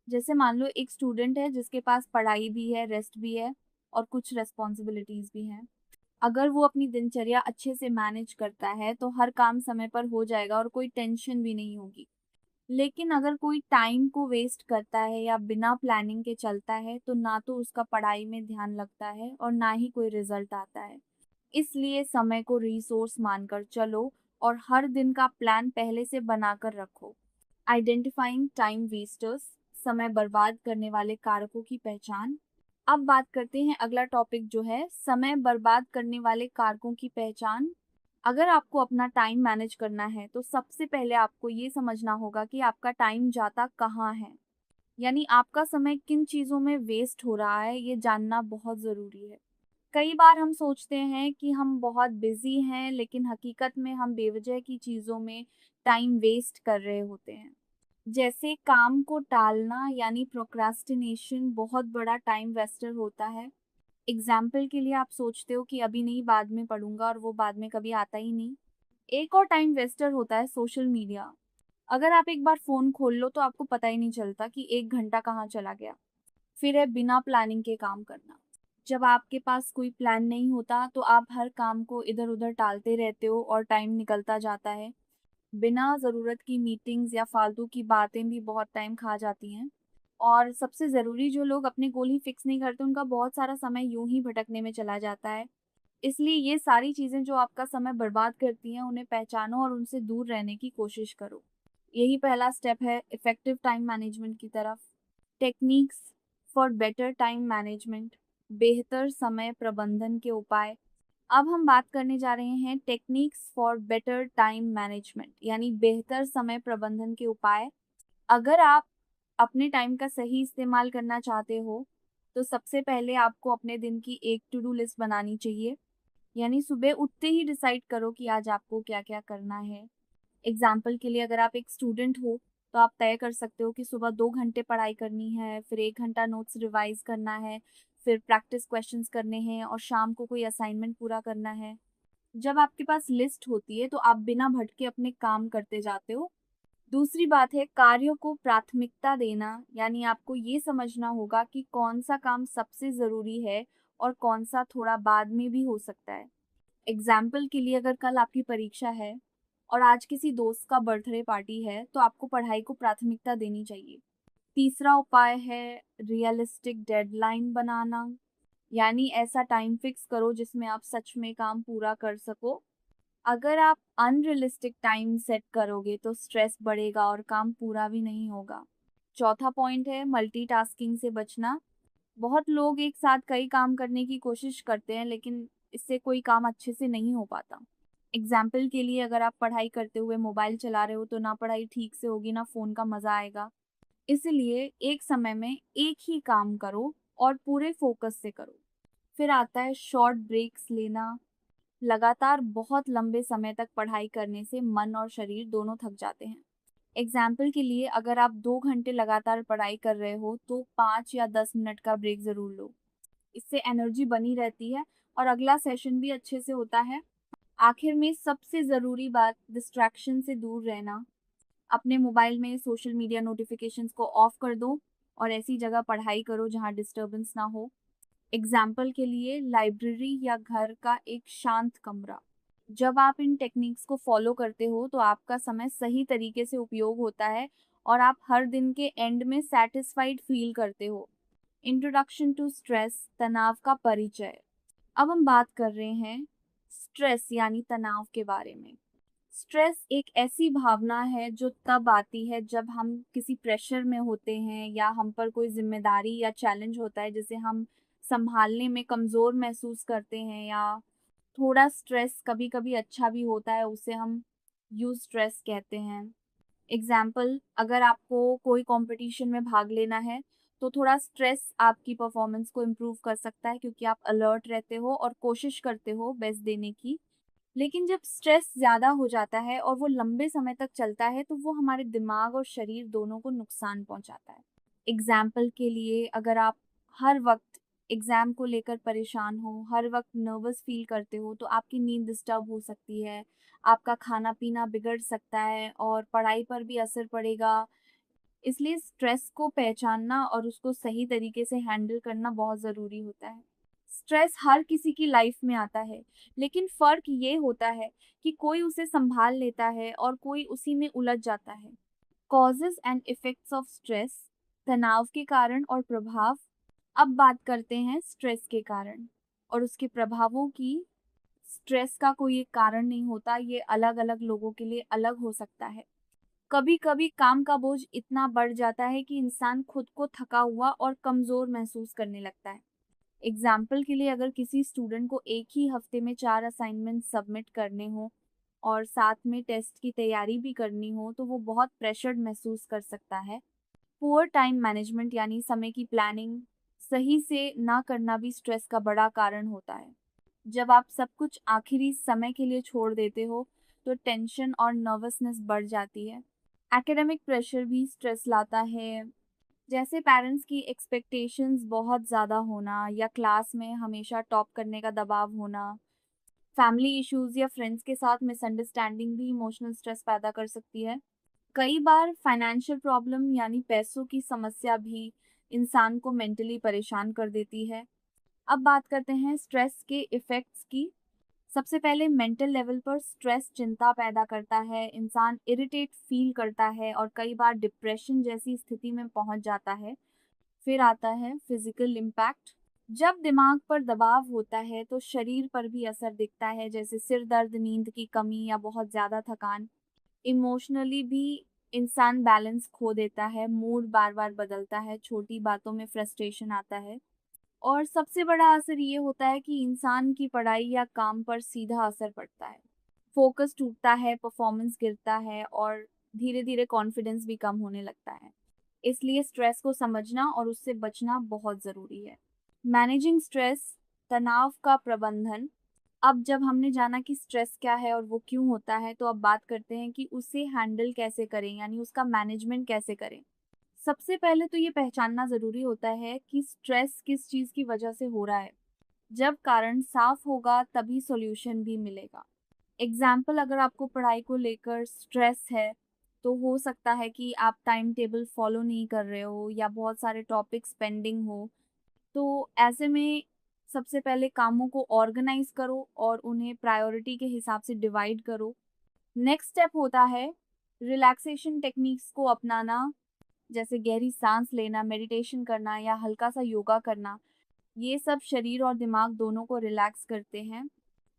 जैसे मान लो एक स्टूडेंट है जिसके पास पढ़ाई भी है, रेस्ट भी है और कुछ रेस्पॉन्सिबिलिटीज भी हैं। अगर वो अपनी दिनचर्या अच्छे से मैनेज करता है तो हर काम समय पर हो जाएगा और कोई टेंशन भी नहीं होगी। लेकिन अगर कोई टाइम को वेस्ट करता है या बिना प्लानिंग के चलता है तो ना तो उसका पढ़ाई में ध्यान लगता है और ना ही कोई रिजल्ट आता है। इसलिए समय को रिसोर्स मानकर चलो और हर दिन का प्लान पहले से बनाकर रखो। आइडेंटिफाइंग टाइम वेस्टर्स, समय बर्बाद करने वाले कारकों की पहचान। अब बात करते हैं अगला टॉपिक जो है समय बर्बाद करने वाले कारकों की पहचान। अगर आपको अपना टाइम मैनेज करना है तो सबसे पहले आपको ये समझना होगा कि आपका टाइम जाता कहाँ है, यानी आपका समय किन चीज़ों में वेस्ट हो रहा है, ये जानना बहुत ज़रूरी है। कई बार हम सोचते हैं कि हम बहुत बिजी हैं, लेकिन हकीकत में हम बेवजह की चीज़ों में टाइम वेस्ट कर रहे होते हैं। जैसे काम को टालना यानी प्रोक्रास्टिनेशन बहुत बड़ा टाइम वेस्टर होता है। एग्जाम्पल के लिए आप सोचते हो कि अभी नहीं बाद में पढ़ूंगा और वो बाद में कभी आता ही नहीं। एक और टाइम वेस्टर होता है सोशल मीडिया। अगर आप एक बार फोन खोल लो तो आपको पता ही नहीं चलता कि 1 घंटा कहाँ चला गया। फिर है बिना प्लानिंग के काम करना। जब आपके पास कोई प्लान नहीं होता तो आप हर काम को इधर उधर टालते रहते हो और टाइम निकलता जाता है। बिना ज़रूरत की मीटिंग्स या फालतू की बातें भी बहुत टाइम खा जाती हैं। और सबसे ज़रूरी, जो लोग अपने गोल ही फिक्स नहीं करते उनका बहुत सारा समय यूं ही भटकने में चला जाता है। इसलिए ये सारी चीज़ें जो आपका समय बर्बाद करती हैं उन्हें पहचानो और उनसे दूर रहने की कोशिश करो। यही पहला स्टेप है इफ़ेक्टिव टाइम मैनेजमेंट की तरफ। Techniques for better time management, बेहतर समय प्रबंधन के उपाय। अब हम बात करने जा रहे हैं techniques for better time management, यानी बेहतर समय प्रबंधन के उपाय। अगर आप अपने टाइम का सही इस्तेमाल करना चाहते हो तो सबसे पहले आपको अपने दिन की एक टू डू लिस्ट बनानी चाहिए। यानी सुबह उठते ही डिसाइड करो कि आज आपको क्या क्या करना है। एग्जाम्पल के लिए अगर आप एक स्टूडेंट हो तो आप तय कर सकते हो कि सुबह 2 घंटे पढ़ाई करनी है, फिर 1 घंटा नोट्स रिवाइज करना है, फिर प्रैक्टिस क्वेश्चंस करने हैं और शाम को कोई असाइनमेंट पूरा करना है। जब आपके पास लिस्ट होती है तो आप बिना भटके अपने काम करते जाते हो। दूसरी बात है कार्यों को प्राथमिकता देना, यानी आपको ये समझना होगा कि कौन सा काम सबसे ज़रूरी है और कौन सा थोड़ा बाद में भी हो सकता है। एग्जाम्पल के लिए अगर कल आपकी परीक्षा है और आज किसी दोस्त का बर्थडे पार्टी है तो आपको पढ़ाई को प्राथमिकता देनी चाहिए। तीसरा उपाय है रियलिस्टिक डेडलाइन बनाना, यानी ऐसा टाइम फिक्स करो जिसमें आप सच में काम पूरा कर सको। अगर आप अनरियलिस्टिक टाइम सेट करोगे तो स्ट्रेस बढ़ेगा और काम पूरा भी नहीं होगा। चौथा पॉइंट है मल्टीटास्किंग से बचना। बहुत लोग एक साथ कई काम करने की कोशिश करते हैं लेकिन इससे कोई काम अच्छे से नहीं हो पाता। एग्जाम्पल के लिए अगर आप पढ़ाई करते हुए मोबाइल चला रहे हो तो ना पढ़ाई ठीक से होगी ना फ़ोन का मज़ा आएगा। इसलिए एक समय में एक ही काम करो और पूरे फोकस से करो। फिर आता है शॉर्ट ब्रेक्स लेना। लगातार बहुत लंबे समय तक पढ़ाई करने से मन और शरीर दोनों थक जाते हैं। एग्जाम्पल के लिए अगर आप 2 घंटे लगातार पढ़ाई कर रहे हो तो 5 या 10 मिनट का ब्रेक ज़रूर लो। इससे एनर्जी बनी रहती है और अगला सेशन भी अच्छे से होता है। आखिर में सबसे ज़रूरी बात डिस्ट्रैक्शन से दूर रहना। अपने मोबाइल में सोशल मीडिया नोटिफिकेशंस को ऑफ कर दो और ऐसी जगह पढ़ाई करो जहाँ डिस्टर्बेंस ना हो। एग्जाम्पल के लिए लाइब्रेरी या घर का एक शांत कमरा। जब आप इन टेक्निक्स को फॉलो करते हो तो आपका समय सही तरीके से उपयोग होता है और आप हर दिन के एंड में सेटिस्फाइड फील करते हो। इंट्रोडक्शन टू स्ट्रेस, तनाव का परिचय। अब हम बात कर रहे हैं स्ट्रेस यानी तनाव के बारे में। स्ट्रेस एक ऐसी भावना है जो तब आती है जब हम किसी प्रेशर में होते हैं या हम पर कोई जिम्मेदारी या चैलेंज होता है जिसे हम संभालने में कमज़ोर महसूस करते हैं। या थोड़ा स्ट्रेस कभी कभी अच्छा भी होता है, उसे हम यूज स्ट्रेस कहते हैं। एग्जाम्पल, अगर आपको कोई कंपटीशन में भाग लेना है तो थोड़ा स्ट्रेस आपकी परफॉर्मेंस को इम्प्रूव कर सकता है क्योंकि आप अलर्ट रहते हो और कोशिश करते हो बेस्ट देने की। लेकिन जब स्ट्रेस ज़्यादा हो जाता है और वो लंबे समय तक चलता है तो वो हमारे दिमाग और शरीर दोनों को नुकसान पहुंचाता है। एग्जाम्पल के लिए, अगर आप हर वक्त एग्ज़ाम को लेकर परेशान हो, हर वक्त नर्वस फील करते हो, तो आपकी नींद डिस्टर्ब हो सकती है, आपका खाना-पीना बिगड़ सकता है और पढ़ाई पर भी असर पड़ेगा। इसलिए स्ट्रेस को पहचानना और उसको सही तरीके से हैंडल करना बहुत ज़रूरी होता है। स्ट्रेस हर किसी की लाइफ में आता है, लेकिन फ़र्क ये होता है कि कोई उसे सँभाल लेता है और कोई उसी में उलझ जाता है। Causes and effects of stress, तनाव के कारण और प्रभाव। अब बात करते हैं स्ट्रेस के कारण और उसके प्रभावों की। स्ट्रेस का कोई एक कारण नहीं होता, ये अलग-अलग लोगों के लिए अलग हो सकता है। कभी-कभी काम का बोझ इतना बढ़ जाता है कि इंसान खुद को थका हुआ और कमज़ोर महसूस करने लगता है। एग्जाम्पल के लिए, अगर किसी स्टूडेंट को एक ही हफ्ते में 4 असाइनमेंट सबमिट करने हो और साथ में टेस्ट की तैयारी भी करनी हो, तो वो बहुत प्रेशर्ड महसूस कर सकता है। पुअर टाइम मैनेजमेंट यानी समय की प्लानिंग सही से ना करना भी स्ट्रेस का बड़ा कारण होता है। जब आप सब कुछ आखिरी समय के लिए छोड़ देते हो, तो टेंशन और नर्वसनेस बढ़ जाती है। एकेडमिक प्रेशर भी स्ट्रेस लाता है, जैसे पेरेंट्स की एक्सपेक्टेशंस बहुत ज़्यादा होना या क्लास में हमेशा टॉप करने का दबाव होना। फैमिली इश्यूज़ या फ्रेंड्स के साथ मिसअंडरस्टैंडिंग भी इमोशनल स्ट्रेस पैदा कर सकती है। कई बार फाइनेंशियल प्रॉब्लम यानी पैसों की समस्या भी इंसान को मेंटली परेशान कर देती है। अब बात करते हैं स्ट्रेस के इफ़ेक्ट्स की। सबसे पहले मेंटल लेवल पर स्ट्रेस चिंता पैदा करता है, इंसान इरिटेट फील करता है और कई बार डिप्रेशन जैसी स्थिति में पहुंच जाता है। फिर आता है फिजिकल इम्पैक्ट। जब दिमाग पर दबाव होता है तो शरीर पर भी असर दिखता है, जैसे सिर दर्द, नींद की कमी या बहुत ज़्यादा थकान। इमोशनली भी इंसान बैलेंस खो देता है, मूड बार बार बदलता है, छोटी बातों में फ्रस्ट्रेशन आता है। और सबसे बड़ा असर ये होता है कि इंसान की पढ़ाई या काम पर सीधा असर पड़ता है। फोकस टूटता है, परफॉर्मेंस गिरता है और धीरे धीरे कॉन्फिडेंस भी कम होने लगता है। इसलिए स्ट्रेस को समझना और उससे बचना बहुत ज़रूरी है। मैनेजिंग स्ट्रेस, तनाव का प्रबंधन। अब जब हमने जाना कि स्ट्रेस क्या है और वो क्यों होता है, तो अब बात करते हैं कि उसे हैंडल कैसे करें, यानी उसका मैनेजमेंट कैसे करें। सबसे पहले तो ये पहचानना ज़रूरी होता है कि स्ट्रेस किस चीज़ की वजह से हो रहा है। जब कारण साफ होगा तभी सॉल्यूशन भी मिलेगा। एग्जाम्पल, अगर आपको पढ़ाई को लेकर स्ट्रेस है, तो हो सकता है कि आप टाइम टेबल फॉलो नहीं कर रहे हो या बहुत सारे टॉपिक्स पेंडिंग हो। तो ऐसे में सबसे पहले कामों को ऑर्गेनाइज करो और उन्हें प्रायोरिटी के हिसाब से डिवाइड करो। नेक्स्ट स्टेप होता है रिलैक्सेशन टेक्निक्स को अपनाना, जैसे गहरी सांस लेना, मेडिटेशन करना या हल्का सा योगा करना। ये सब शरीर और दिमाग दोनों को रिलैक्स करते हैं।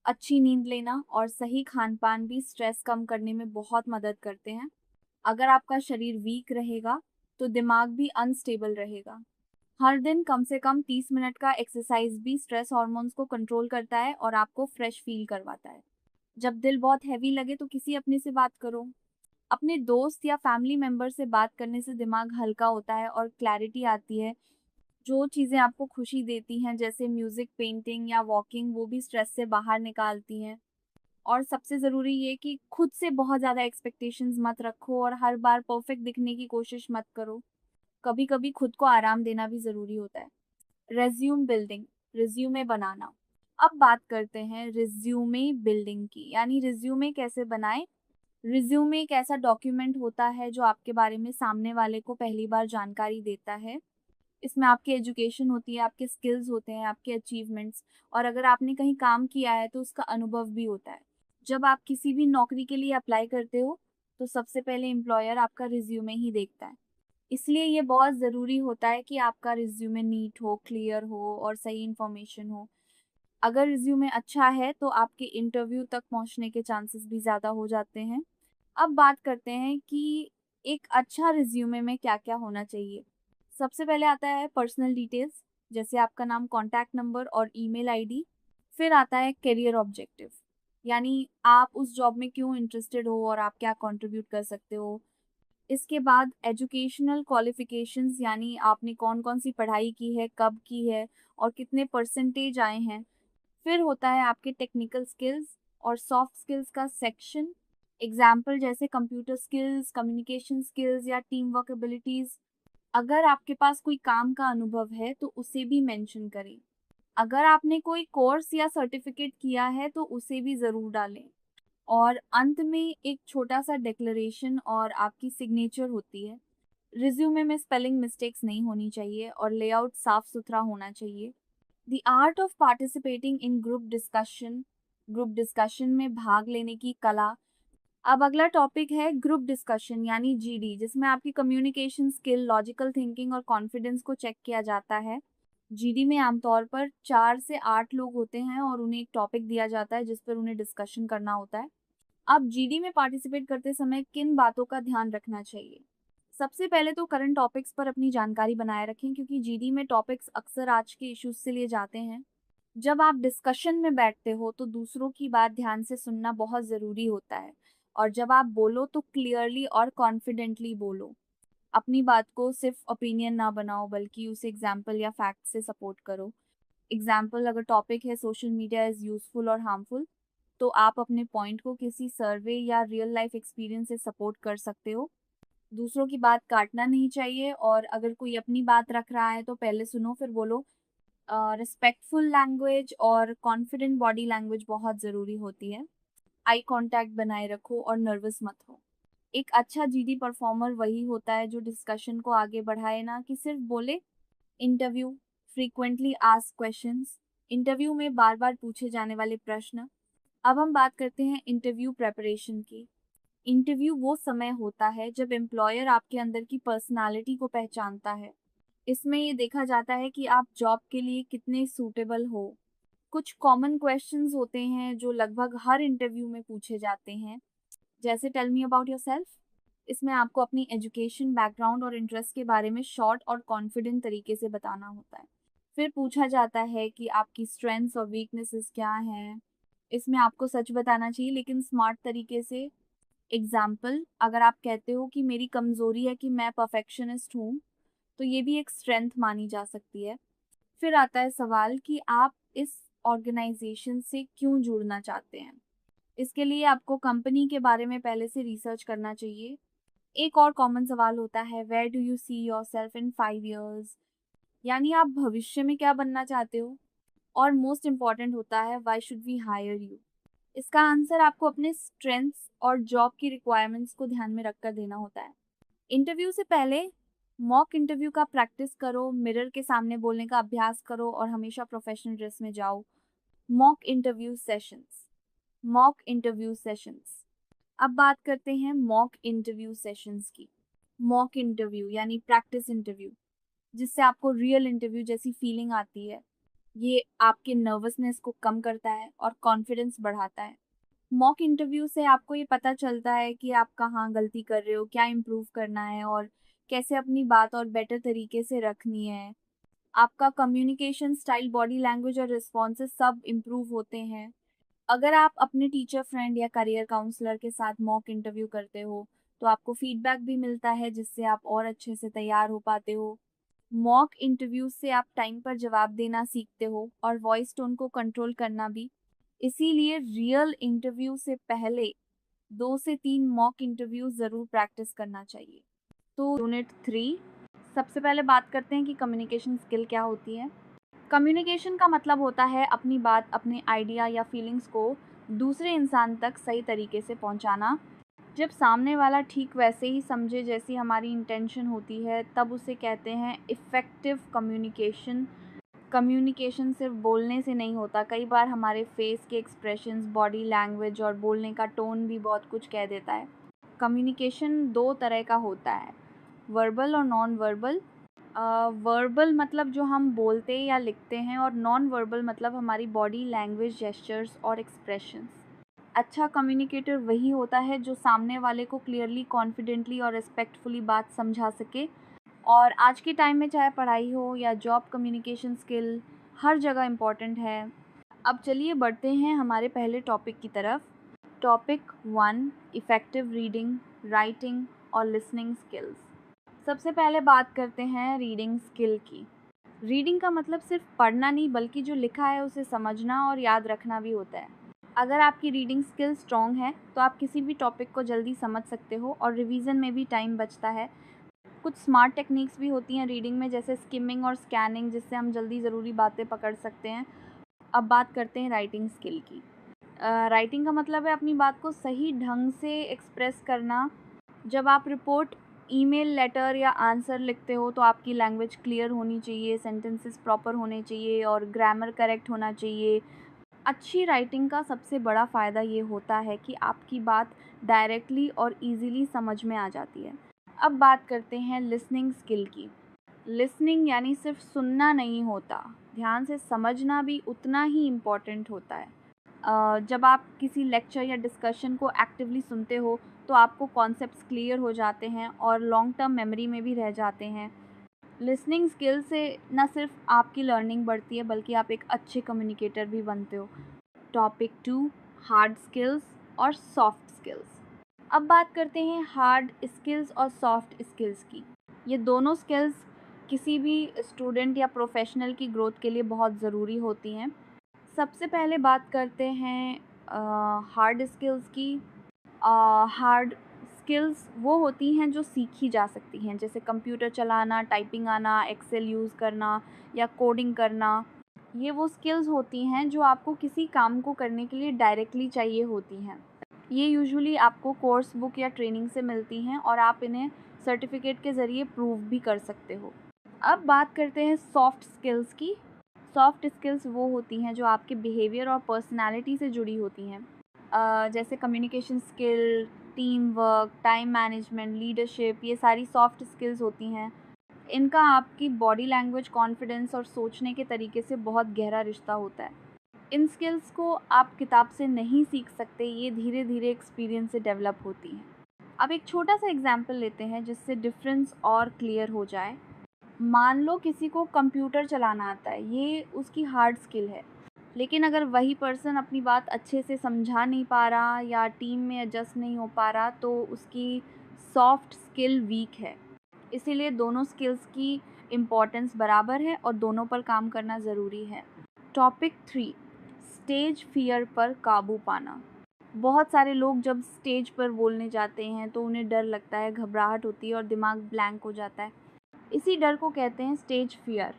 अच्छी नींद लेना और सही खान-पान भी स्ट्रेस कम करने में बहुत मदद करते हैं। अगर आपका शरीर वीक रहेगा, तो दिमाग भी अनस्टेबल रहेगा। हर दिन कम से कम 30 मिनट का एक्सरसाइज भी स्ट्रेस हार्मोन्स को कंट्रोल करता है और आपको फ्रेश फील करवाता है। जब दिल बहुत हैवी लगे तो किसी अपने से बात करो। अपने दोस्त या फैमिली मेंबर से बात करने से दिमाग हल्का होता है और क्लैरिटी आती है। जो चीज़ें आपको खुशी देती हैं, जैसे म्यूज़िक, पेंटिंग या वॉकिंग, वो भी स्ट्रेस से बाहर निकालती हैं। और सबसे ज़रूरी ये कि खुद से बहुत ज़्यादा एक्सपेक्टेशंस मत रखो और हर बार परफेक्ट दिखने की कोशिश मत करो। कभी-कभी खुद को आराम देना भी ज़रूरी होता है। रेज़्यूम बिल्डिंग, रिज़्यूमे बनाना। अब बात करते हैं रिज़्यूमे बिल्डिंग की, यानी रिज़्यूमे कैसे बनाएँ। रिज़्यूमे एक ऐसा डॉक्यूमेंट होता है जो आपके बारे में सामने वाले को पहली बार जानकारी देता है। इसमें आपकी एजुकेशन होती है, आपके स्किल्स होते हैं, आपके अचीवमेंट्स और अगर आपने कहीं काम किया है तो उसका अनुभव भी होता है। जब आप किसी भी नौकरी के लिए अप्लाई करते हो, तो सबसे पहले एम्प्लॉयर आपका रिज़्यूमे ही देखता है। इसलिए ये बहुत ज़रूरी होता है कि आपका रिज़्यूमे नीट हो, क्लियर हो और सही इन्फॉर्मेशन हो। अगर रिज़्यूमे अच्छा है तो आपके इंटरव्यू तक पहुँचने के चांसेस भी ज़्यादा हो जाते हैं। अब बात करते हैं कि एक अच्छा रिज़्यूमे में क्या-क्या होना चाहिए। सबसे पहले आता है पर्सनल डिटेल्स, जैसे आपका नाम, कॉन्टैक्ट नंबर और ईमेल आईडी। फिर आता है करियर ऑब्जेक्टिव, यानी आप उस जॉब में क्यों इंटरेस्टेड हो और आप क्या कंट्रीब्यूट कर सकते हो। इसके बाद एजुकेशनल क्वालिफिकेशंस, यानी आपने कौन कौन सी पढ़ाई की है, कब की है और कितने परसेंटेज आए हैं। फिर होता है आपके टेक्निकल स्किल्स और सॉफ्ट स्किल्स का सेक्शन। एग्जाम्पल जैसे कंप्यूटर स्किल्स, कम्युनिकेशन स्किल्स या टीम वर्क एबिलिटीज। अगर आपके पास कोई काम का अनुभव है तो उसे भी मेंशन करें। अगर आपने कोई कोर्स या सर्टिफिकेट किया है तो उसे भी ज़रूर डालें। और अंत में एक छोटा सा डिक्लेरेशन और आपकी सिग्नेचर होती है। रिज्यूमे में स्पेलिंग मिस्टेक्स नहीं होनी चाहिए और लेआउट साफ सुथरा होना चाहिए। The art of participating in group discussion में भाग लेने की कला। अब अगला टॉपिक है ग्रुप डिस्कशन यानी जीडी, जिसमें आपकी कम्युनिकेशन स्किल, लॉजिकल थिंकिंग और कॉन्फिडेंस को चेक किया जाता है। जीडी में आमतौर पर 4 से 8 लोग होते हैं और उन्हें एक टॉपिक दिया जाता है जिस पर उन्हें डिस्कशन करना होता है। अब जीडी में पार्टिसिपेट करते समय किन बातों का ध्यान रखना चाहिए? सबसे पहले तो करंट टॉपिक्स पर अपनी जानकारी बनाए रखें, क्योंकि जीडी में टॉपिक्स अक्सर आज के इश्यूज से लिए जाते हैं। जब आप डिस्कशन में बैठते हो तो दूसरों की बात ध्यान से सुनना बहुत ज़रूरी होता है। और जब आप बोलो तो क्लियरली और कॉन्फिडेंटली बोलो। अपनी बात को सिर्फ ओपिनियन ना बनाओ, बल्कि उसे एग्जाम्पल या फैक्ट से सपोर्ट करो। एग्जाम्पल, अगर टॉपिक है सोशल मीडिया इज़ यूजफुल और हार्मफुल, तो आप अपने पॉइंट को किसी सर्वे या रियल लाइफ एक्सपीरियंस से सपोर्ट कर सकते हो। दूसरों की बात काटना नहीं चाहिए और अगर कोई अपनी बात रख रहा है तो पहले सुनो फिर बोलो। रिस्पेक्टफुल लैंग्वेज और कॉन्फिडेंट बॉडी लैंग्वेज बहुत ज़रूरी होती है। आई कांटेक्ट बनाए रखो और नर्वस मत हो। एक अच्छा जीडी परफॉर्मर वही होता है जो डिस्कशन को आगे बढ़ाए, ना कि सिर्फ बोले। Interview, frequently asked questions, interview में बार बार पूछे जाने वाले प्रश्न। अब हम बात करते हैं इंटरव्यू प्रेपरेशन की। इंटरव्यू वो समय होता है जब एम्प्लॉयर आपके अंदर की पर्सनालिटी को पहचानता है। इसमें ये देखा जाता है कि आप जॉब के लिए कितने सूटेबल हो। कुछ कॉमन क्वेश्चंस होते हैं जो लगभग हर इंटरव्यू में पूछे जाते हैं, जैसे टेल मी अबाउट योरसेल्फ। इसमें आपको अपनी एजुकेशन, बैकग्राउंड और इंटरेस्ट के बारे में शॉर्ट और कॉन्फिडेंट तरीके से बताना होता है। फिर पूछा जाता है कि आपकी स्ट्रेंथ्स और वीकनेसेस क्या हैं। इसमें आपको सच बताना चाहिए लेकिन स्मार्ट तरीके से। एग्जाम्पल, अगर आप कहते हो कि मेरी कमज़ोरी है कि मैं परफेक्शनिस्ट हूँ, तो ये भी एक स्ट्रेंथ मानी जा सकती है। फिर आता है सवाल कि आप इस ऑर्गेनाइजेशन से क्यों जुड़ना चाहते हैं। इसके लिए आपको कंपनी के बारे में पहले से रिसर्च करना चाहिए। एक और कॉमन सवाल होता है, where do you see yourself in 5 years, यानी आप भविष्य में क्या बनना चाहते हो। और मोस्ट इम्पॉर्टेंट होता है, why should we hire you. इसका आंसर आपको अपने स्ट्रेंथ्स और जॉब की रिक्वायरमेंट्स को ध्यान में रखकर देना होता है। इंटरव्यू से पहले मॉक इंटरव्यू का प्रैक्टिस करो, मिरर के सामने बोलने का अभ्यास करो और हमेशा प्रोफेशनल ड्रेस में जाओ। Mock interview sessions. अब बात करते हैं मॉक इंटरव्यू सेशंस की। मॉक इंटरव्यू यानी प्रैक्टिस इंटरव्यू, जिससे आपको रियल इंटरव्यू जैसी फीलिंग आती है। ये आपके नर्वसनेस को कम करता है और कॉन्फिडेंस बढ़ाता है। मॉक इंटरव्यू से आपको ये पता चलता है कि आप कहाँ गलती कर रहे हो, क्या इम्प्रूव करना है और कैसे अपनी बात और बेटर तरीके से रखनी है। आपका कम्युनिकेशन स्टाइल, बॉडी लैंग्वेज और रिस्पॉन्सेस सब इम्प्रूव होते हैं। अगर आप अपने टीचर, फ्रेंड या करियर काउंसलर के साथ मॉक इंटरव्यू करते हो तो आपको फीडबैक भी मिलता है, जिससे आप और अच्छे से तैयार हो पाते हो। मॉक इंटरव्यू से आप टाइम पर जवाब देना सीखते हो और वॉइस टोन को कंट्रोल करना भी। इसीलिए रियल इंटरव्यू से पहले 2 से 3 मॉक इंटरव्यू ज़रूर प्रैक्टिस करना चाहिए। तो यूनिट 3, सबसे पहले बात करते हैं कि कम्युनिकेशन स्किल क्या होती है। कम्युनिकेशन का मतलब होता है अपनी बात, अपने आइडिया या फीलिंग्स को दूसरे इंसान तक सही तरीके से पहुंचाना। जब सामने वाला ठीक वैसे ही समझे जैसी हमारी इंटेंशन होती है, तब उसे कहते हैं इफ़ेक्टिव कम्युनिकेशन। कम्युनिकेशन सिर्फ बोलने से नहीं होता, कई बार हमारे फेस के एक्सप्रेशंस, बॉडी लैंग्वेज और बोलने का टोन भी बहुत कुछ कह देता है। कम्युनिकेशन 2 तरह का होता है, वर्बल और नॉन वर्बल। वर्बल मतलब जो हम बोलते या लिखते हैं, और नॉन वर्बल मतलब हमारी बॉडी लैंग्वेज, जेस्चर्स और एक्सप्रेशंस। अच्छा कम्युनिकेटर वही होता है जो सामने वाले को क्लियरली, कॉन्फिडेंटली और रिस्पेक्टफुली बात समझा सके। और आज के टाइम में चाहे पढ़ाई हो या जॉब, कम्युनिकेशन स्किल हर जगह इम्पॉर्टेंट है। अब चलिए बढ़ते हैं हमारे पहले टॉपिक की तरफ। टॉपिक 1, इफ़ेक्टिव रीडिंग, राइटिंग और लिसनिंग स्किल्स। सबसे पहले बात करते हैं रीडिंग स्किल की। रीडिंग का मतलब सिर्फ पढ़ना नहीं, बल्कि जो लिखा है उसे समझना और याद रखना भी होता है। अगर आपकी रीडिंग स्किल स्ट्रॉन्ग है तो आप किसी भी टॉपिक को जल्दी समझ सकते हो और रिवीजन में भी टाइम बचता है। कुछ स्मार्ट टेक्निक्स भी होती हैं रीडिंग में, जैसे स्किमिंग और स्कैनिंग, जिससे हम जल्दी ज़रूरी बातें पकड़ सकते हैं। अब बात करते हैं राइटिंग स्किल की। राइटिंग का मतलब है अपनी बात को सही ढंग से एक्सप्रेस करना। जब आप रिपोर्ट, ईमेल, लेटर या आंसर लिखते हो तो आपकी लैंग्वेज क्लियर होनी चाहिए, सेंटेंसेस प्रॉपर होने चाहिए और ग्रामर करेक्ट होना चाहिए। अच्छी राइटिंग का सबसे बड़ा फ़ायदा ये होता है कि आपकी बात डायरेक्टली और इजीली समझ में आ जाती है। अब बात करते हैं लिसनिंग स्किल की। लिसनिंग यानी सिर्फ सुनना नहीं होता, ध्यान से समझना भी उतना ही इम्पॉर्टेंट होता है। जब आप किसी लेक्चर या डिस्कशन को एक्टिवली सुनते हो तो आपको कॉन्सेप्ट्स क्लियर हो जाते हैं और लॉन्ग टर्म मेमोरी में भी रह जाते हैं। लिसनिंग स्किल से न सिर्फ आपकी लर्निंग बढ़ती है, बल्कि आप एक अच्छे कम्युनिकेटर भी बनते हो। टॉपिक 2, हार्ड स्किल्स और सॉफ्ट स्किल्स। अब बात करते हैं हार्ड स्किल्स और सॉफ्ट स्किल्स की। ये दोनों स्किल्स किसी भी स्टूडेंट या प्रोफेशनल की ग्रोथ के लिए बहुत ज़रूरी होती हैं। सबसे पहले बात करते हैं हार्ड स्किल्स की। हार्ड स्किल्स वो होती हैं जो सीखी जा सकती हैं, जैसे कंप्यूटर चलाना, टाइपिंग आना, एक्सेल यूज़ करना या कोडिंग करना। ये वो स्किल्स होती हैं जो आपको किसी काम को करने के लिए डायरेक्टली चाहिए होती हैं। ये यूजुअली आपको कोर्स बुक या ट्रेनिंग से मिलती हैं और आप इन्हें सर्टिफिकेट के ज़रिए प्रूव भी कर सकते हो। अब बात करते हैं सॉफ्ट स्किल्स की। सॉफ्ट स्किल्स वो होती हैं जो आपके बिहेवियर और पर्सनैलिटी से जुड़ी होती हैं, जैसे communication skill, team work, time management, leadership. ये सारी सॉफ्ट स्किल्स होती हैं। इनका आपकी बॉडी लैंग्वेज, कॉन्फिडेंस और सोचने के तरीके से बहुत गहरा रिश्ता होता है। इन स्किल्स को आप किताब से नहीं सीख सकते, ये धीरे धीरे एक्सपीरियंस से डेवलप होती हैं। अब एक छोटा सा एग्जाम्पल लेते हैं जिससे डिफरेंस और क्लियर हो जाए। मान लो किसी को कंप्यूटर चलाना आता है, ये उसकी हार्ड स्किल है। लेकिन अगर वही पर्सन अपनी बात अच्छे से समझा नहीं पा रहा या टीम में एडजस्ट नहीं हो पा रहा, तो उसकी सॉफ्ट स्किल वीक है। इसीलिए दोनों स्किल्स की इम्पोर्टेंस बराबर है और दोनों पर काम करना ज़रूरी है। टॉपिक 3, स्टेज फियर पर काबू पाना। बहुत सारे लोग जब स्टेज पर बोलने जाते हैं तो उन्हें डर लगता है, घबराहट होती है और दिमाग ब्लैंक हो जाता है। इसी डर को कहते हैं स्टेज फियर।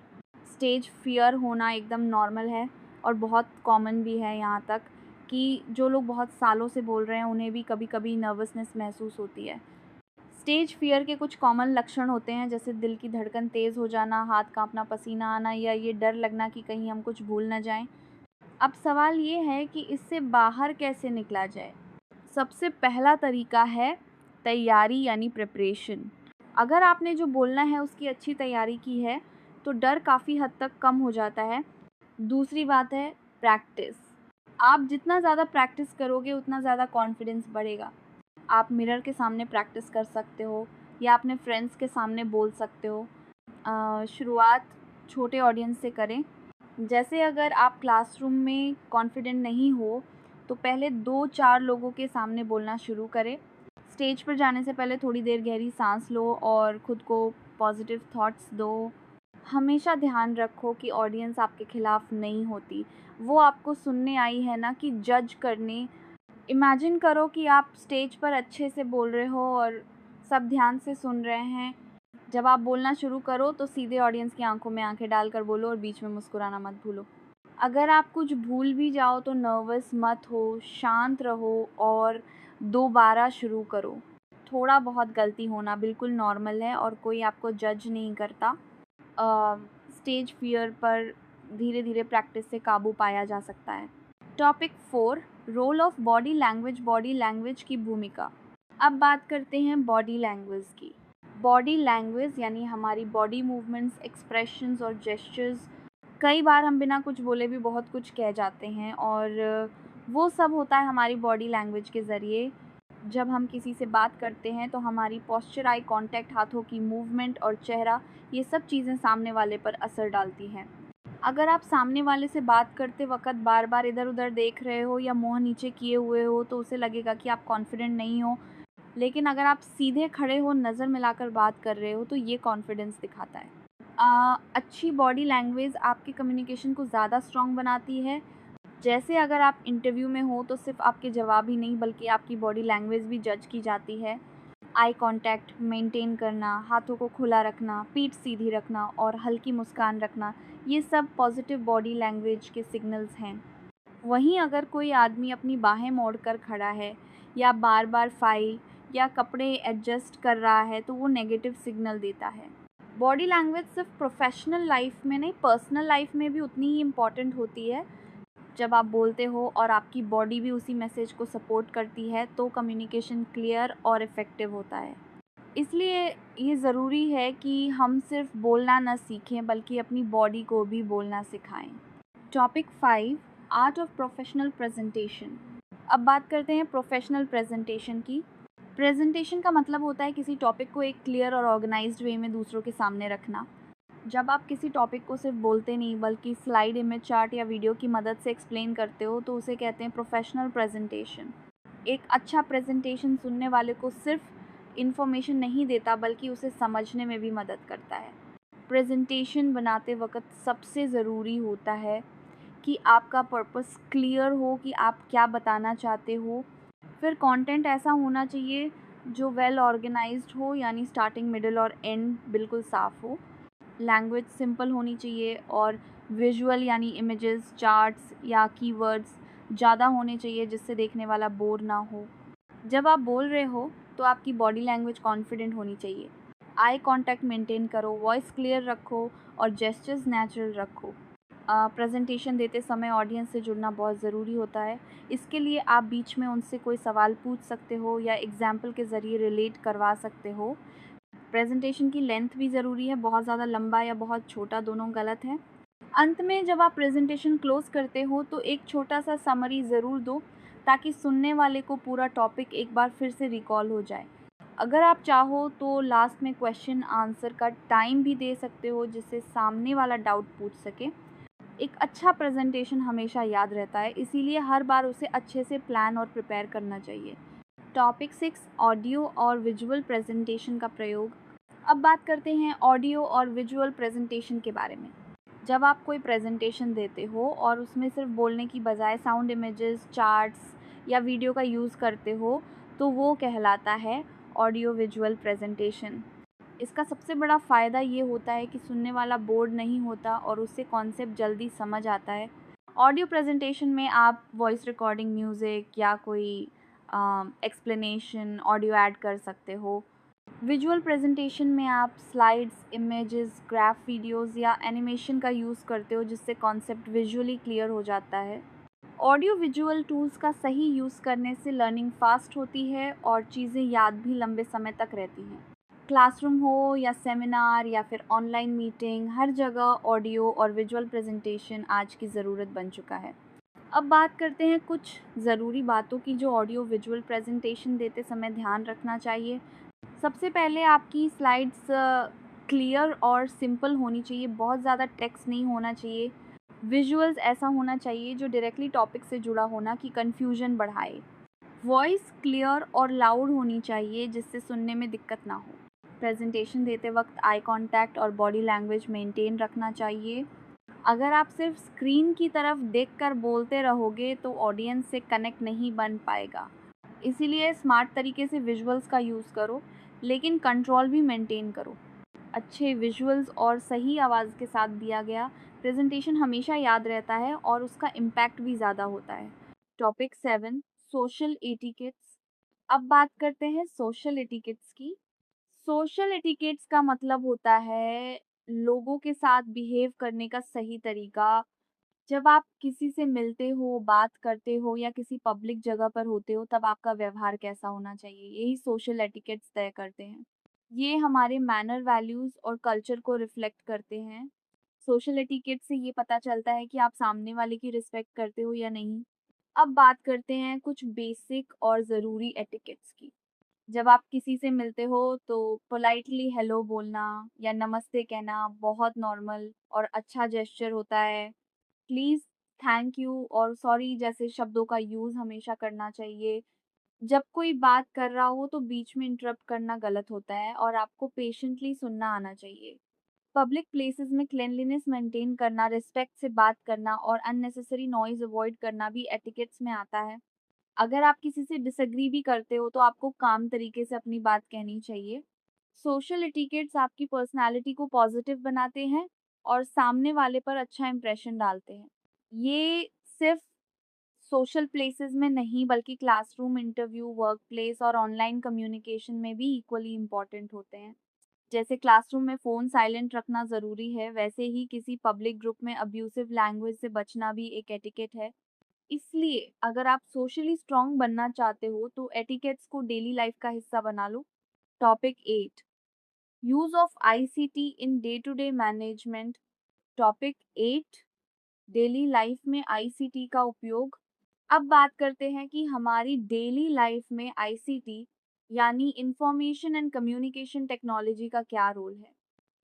स्टेज फियर होना एकदम नॉर्मल है और बहुत कॉमन भी है, यहाँ तक कि जो लोग बहुत सालों से बोल रहे हैं उन्हें भी कभी कभी नर्वसनेस महसूस होती है। स्टेज फियर के कुछ कॉमन लक्षण होते हैं, जैसे दिल की धड़कन तेज़ हो जाना, हाथ कांपना, पसीना आना या ये डर लगना कि कहीं हम कुछ भूल ना जाएं। अब सवाल ये है कि इससे बाहर कैसे निकला जाए। सबसे पहला तरीका है तैयारी यानी प्रिपरेशन। अगर आपने जो बोलना है उसकी अच्छी तैयारी की है तो डर काफ़ी हद तक कम हो जाता है। दूसरी बात है प्रैक्टिस। आप जितना ज़्यादा प्रैक्टिस करोगे उतना ज़्यादा कॉन्फिडेंस बढ़ेगा। आप मिरर के सामने प्रैक्टिस कर सकते हो या अपने फ्रेंड्स के सामने बोल सकते हो। शुरुआत छोटे ऑडियंस से करें। जैसे अगर आप क्लासरूम में कॉन्फिडेंट नहीं हो तो पहले 2-4 लोगों के सामने बोलना शुरू करें। स्टेज पर जाने से पहले थोड़ी देर गहरी सांस लो और ख़ुद को पॉजिटिव थॉट्स दो। हमेशा ध्यान रखो कि ऑडियंस आपके खिलाफ नहीं होती, वो आपको सुनने आई है ना कि जज करने। इमेजिन करो कि आप स्टेज पर अच्छे से बोल रहे हो और सब ध्यान से सुन रहे हैं। जब आप बोलना शुरू करो तो सीधे ऑडियंस की आंखों में आंखें डालकर बोलो और बीच में मुस्कुराना मत भूलो। अगर आप कुछ भूल भी जाओ तो नर्वस मत हो, शांत रहो और दोबारा शुरू करो। थोड़ा बहुत गलती होना बिल्कुल नॉर्मल है और कोई आपको जज नहीं करता। स्टेज फियर पर धीरे धीरे प्रैक्टिस से काबू पाया जा सकता है। Topic 4, role of body language. Body language की भूमिका। अब बात करते हैं बॉडी लैंग्वेज की। बॉडी लैंग्वेज यानी हमारी बॉडी मूवमेंट्स, एक्सप्रेशंस और जेस्चर्स। कई बार हम बिना कुछ बोले भी बहुत कुछ कह जाते हैं और वो सब होता है हमारी बॉडी लैंग्वेज के ज़रिए। जब हम किसी से बात करते हैं तो हमारी पोस्चर, आई कांटेक्ट, हाथों की मूवमेंट और चेहरा, ये सब चीज़ें सामने वाले पर असर डालती हैं। अगर आप सामने वाले से बात करते वक्त बार बार इधर उधर देख रहे हो या मुंह नीचे किए हुए हो तो उसे लगेगा कि आप कॉन्फिडेंट नहीं हो लेकिन अगर आप सीधे खड़े हो, नज़र मिलाकर बात कर रहे हो, तो ये कॉन्फिडेंस दिखाता है। अच्छी बॉडी लैंग्वेज आपके कम्युनिकेशन को ज़्यादा स्ट्रॉन्ग बनाती है। जैसे अगर आप इंटरव्यू में हो तो सिर्फ आपके जवाब ही नहीं बल्कि आपकी बॉडी लैंग्वेज भी जज की जाती है। आई कांटेक्ट मेंटेन करना, हाथों को खुला रखना, पीठ सीधी रखना और हल्की मुस्कान रखना, ये सब पॉजिटिव बॉडी लैंग्वेज के सिग्नल्स हैं। वहीं अगर कोई आदमी अपनी बाहें मोड़कर खड़ा है या बार बार फाइल या कपड़े एडजस्ट कर रहा है तो वो नेगेटिव सिग्नल देता है। बॉडी लैंग्वेज सिर्फ प्रोफेशनल लाइफ में नहीं, पर्सनल लाइफ में भी उतनी ही इम्पॉर्टेंट होती है। जब आप बोलते हो और आपकी बॉडी भी उसी मैसेज को सपोर्ट करती है तो कम्युनिकेशन क्लियर और इफ़ेक्टिव होता है। इसलिए ये ज़रूरी है कि हम सिर्फ बोलना ना सीखें बल्कि अपनी बॉडी को भी बोलना सिखाएं। Topic 5, art of professional presentation. अब बात करते हैं प्रोफेशनल प्रेजेंटेशन की। प्रेजेंटेशन का मतलब होता है किसी टॉपिक को एक क्लियर और ऑर्गेनाइज्ड वे में दूसरों के सामने रखना। जब आप किसी टॉपिक को सिर्फ बोलते नहीं बल्कि स्लाइड, इमेज, चार्ट या वीडियो की मदद से एक्सप्लेन करते हो तो उसे कहते हैं प्रोफेशनल प्रेजेंटेशन। एक अच्छा प्रेजेंटेशन सुनने वाले को सिर्फ इन्फॉर्मेशन नहीं देता बल्कि उसे समझने में भी मदद करता है। प्रेजेंटेशन बनाते वक्त सबसे ज़रूरी होता है कि आपका पर्पस क्लियर हो कि आप क्या बताना चाहते हो। फिर कंटेंट ऐसा होना चाहिए जो वेल ऑर्गेनाइज्ड हो, यानी स्टार्टिंग, मिडिल और एंड बिल्कुल साफ़ हो। लैंग्वेज सिंपल होनी चाहिए और विजुअल यानी इमेजेस, चार्ट्स या कीवर्ड्स ज़्यादा होने चाहिए जिससे देखने वाला बोर ना हो। जब आप बोल रहे हो तो आपकी बॉडी लैंग्वेज कॉन्फिडेंट होनी चाहिए। आई कांटेक्ट मेंटेन करो, वॉइस क्लियर रखो और जेस्चर्स नेचुरल रखो। प्रेजेंटेशन देते समय ऑडियंस से जुड़ना बहुत ज़रूरी होता है। इसके लिए आप बीच में उनसे कोई सवाल पूछ सकते हो या एग्जाम्पल के ज़रिए रिलेट करवा सकते हो। प्रेजेंटेशन की लेंथ भी ज़रूरी है, बहुत ज़्यादा लंबा या बहुत छोटा दोनों गलत है। अंत में जब आप प्रेजेंटेशन क्लोज करते हो तो एक छोटा सा समरी ज़रूर दो ताकि सुनने वाले को पूरा टॉपिक एक बार फिर से रिकॉल हो जाए। अगर आप चाहो तो लास्ट में क्वेश्चन आंसर का टाइम भी दे सकते हो जिससे सामने वाला डाउट पूछ सके। एक अच्छा प्रेजेंटेशन हमेशा याद रहता है, इसीलिए हर बार उसे अच्छे से प्लान और प्रिपेयर करना चाहिए। टॉपिक 6, ऑडियो और विजुअल प्रेजेंटेशन का प्रयोग। अब बात करते हैं ऑडियो और विजुअल प्रेजेंटेशन के बारे में। जब आप कोई प्रेजेंटेशन देते हो और उसमें सिर्फ बोलने की बजाय साउंड, इमेजेस, चार्ट्स या वीडियो का यूज़ करते हो तो वो कहलाता है ऑडियो विजुअल प्रेजेंटेशन। इसका सबसे बड़ा फ़ायदा ये होता है कि सुनने वाला बोर्ड नहीं होता और उससे कॉन्सेप्ट जल्दी समझ आता है। ऑडियो प्रेजेंटेशन में आप वॉइस रिकॉर्डिंग, म्यूज़िक या कोई एक्सप्लेनेशन ऑडियो ऐड कर सकते हो। विजुअल प्रेजेंटेशन में आप स्लाइड्स, इमेजेस, ग्राफ, वीडियोस या एनिमेशन का यूज़ करते हो जिससे कॉन्सेप्ट विजुअली क्लियर हो जाता है। ऑडियो विजुअल टूल्स का सही यूज़ करने से लर्निंग फास्ट होती है और चीज़ें याद भी लंबे समय तक रहती हैं। क्लासरूम हो या सेमिनार या फिर ऑनलाइन मीटिंग, हर जगह ऑडियो और विजुअल प्रेजेंटेशन आज की ज़रूरत बन चुका है। अब बात करते हैं कुछ ज़रूरी बातों की जो ऑडियो विजुअल प्रेजेंटेशन देते समय ध्यान रखना चाहिए। सबसे पहले आपकी स्लाइड्स क्लियर और सिंपल होनी चाहिए, बहुत ज़्यादा टेक्स्ट नहीं होना चाहिए। विजुअल्स ऐसा होना चाहिए जो डायरेक्टली टॉपिक से जुड़ा होना कि कन्फ्यूजन बढ़ाए। वॉइस क्लियर और लाउड होनी चाहिए जिससे सुनने में दिक्कत ना हो। प्रेजेंटेशन देते वक्त आई कांटेक्ट और बॉडी लैंग्वेज मेंटेन रखना चाहिए। अगर आप सिर्फ स्क्रीन की तरफ देखकर बोलते रहोगे तो ऑडियंस से कनेक्ट नहीं बन पाएगा। इसीलिए स्मार्ट तरीके से विजुअल्स का यूज़ करो लेकिन कंट्रोल भी मेंटेन करो। अच्छे विजुअल्स और सही आवाज़ के साथ दिया गया प्रेजेंटेशन हमेशा याद रहता है और उसका इम्पैक्ट भी ज़्यादा होता है। Topic 7, social etiquettes. अब बात करते हैं सोशल एटिकेट्स की। सोशल एटिकेट्स का मतलब होता है लोगों के साथ बिहेव करने का सही तरीका। जब आप किसी से मिलते हो, बात करते हो या किसी पब्लिक जगह पर होते हो तब आपका व्यवहार कैसा होना चाहिए, यही सोशल एटिकेट्स तय करते हैं। ये हमारे मैनर, वैल्यूज़ और कल्चर को रिफ्लेक्ट करते हैं। सोशल एटिकेट से ये पता चलता है कि आप सामने वाले की रिस्पेक्ट करते हो या नहीं। अब बात करते हैं कुछ बेसिक और ज़रूरी एटिकेट्स की। जब आप किसी से मिलते हो तो पोलाइटली हेलो बोलना या नमस्ते कहना बहुत नॉर्मल और अच्छा जेस्चर होता है। प्लीज़, थैंक यू और सॉरी जैसे शब्दों का यूज़ हमेशा करना चाहिए। जब कोई बात कर रहा हो तो बीच में इंटरप्ट करना गलत होता है और आपको पेशेंटली सुनना आना चाहिए। पब्लिक प्लेसेस में क्लेanलीनेस मेंटेन करना, रिस्पेक्ट से बात करना और अननेसेसरी नॉइज़ अवॉइड करना भी एटिकेट्स में आता है। अगर आप किसी से डिसएग्री भी करते हो तो आपको काम तरीके से अपनी बात कहनी चाहिए। सोशल एटिकेट्स आपकी पर्सनैलिटी को पॉजिटिव बनाते हैं और सामने वाले पर अच्छा इंप्रेशन डालते हैं। ये सिर्फ सोशल प्लेसेस में नहीं बल्कि क्लासरूम, इंटरव्यू, वर्क प्लेस और ऑनलाइन कम्युनिकेशन में भी इक्वली इम्पॉर्टेंट होते हैं। जैसे क्लासरूम में फ़ोन साइलेंट रखना ज़रूरी है, वैसे ही किसी पब्लिक ग्रुप में अब्यूसिव लैंग्वेज से बचना भी एक एटिकेट है। इसलिए अगर आप सोशली स्ट्रॉन्ग बनना चाहते हो तो एटिकेट्स को डेली लाइफ का हिस्सा बना लो। Topic 8, use of ICT in day to day management. Topic 8, daily life में आईसीटी का उपयोग। अब बात करते हैं कि हमारी डेली लाइफ में आईसीटी यानी इंफॉर्मेशन एंड कम्युनिकेशन टेक्नोलॉजी का क्या रोल है।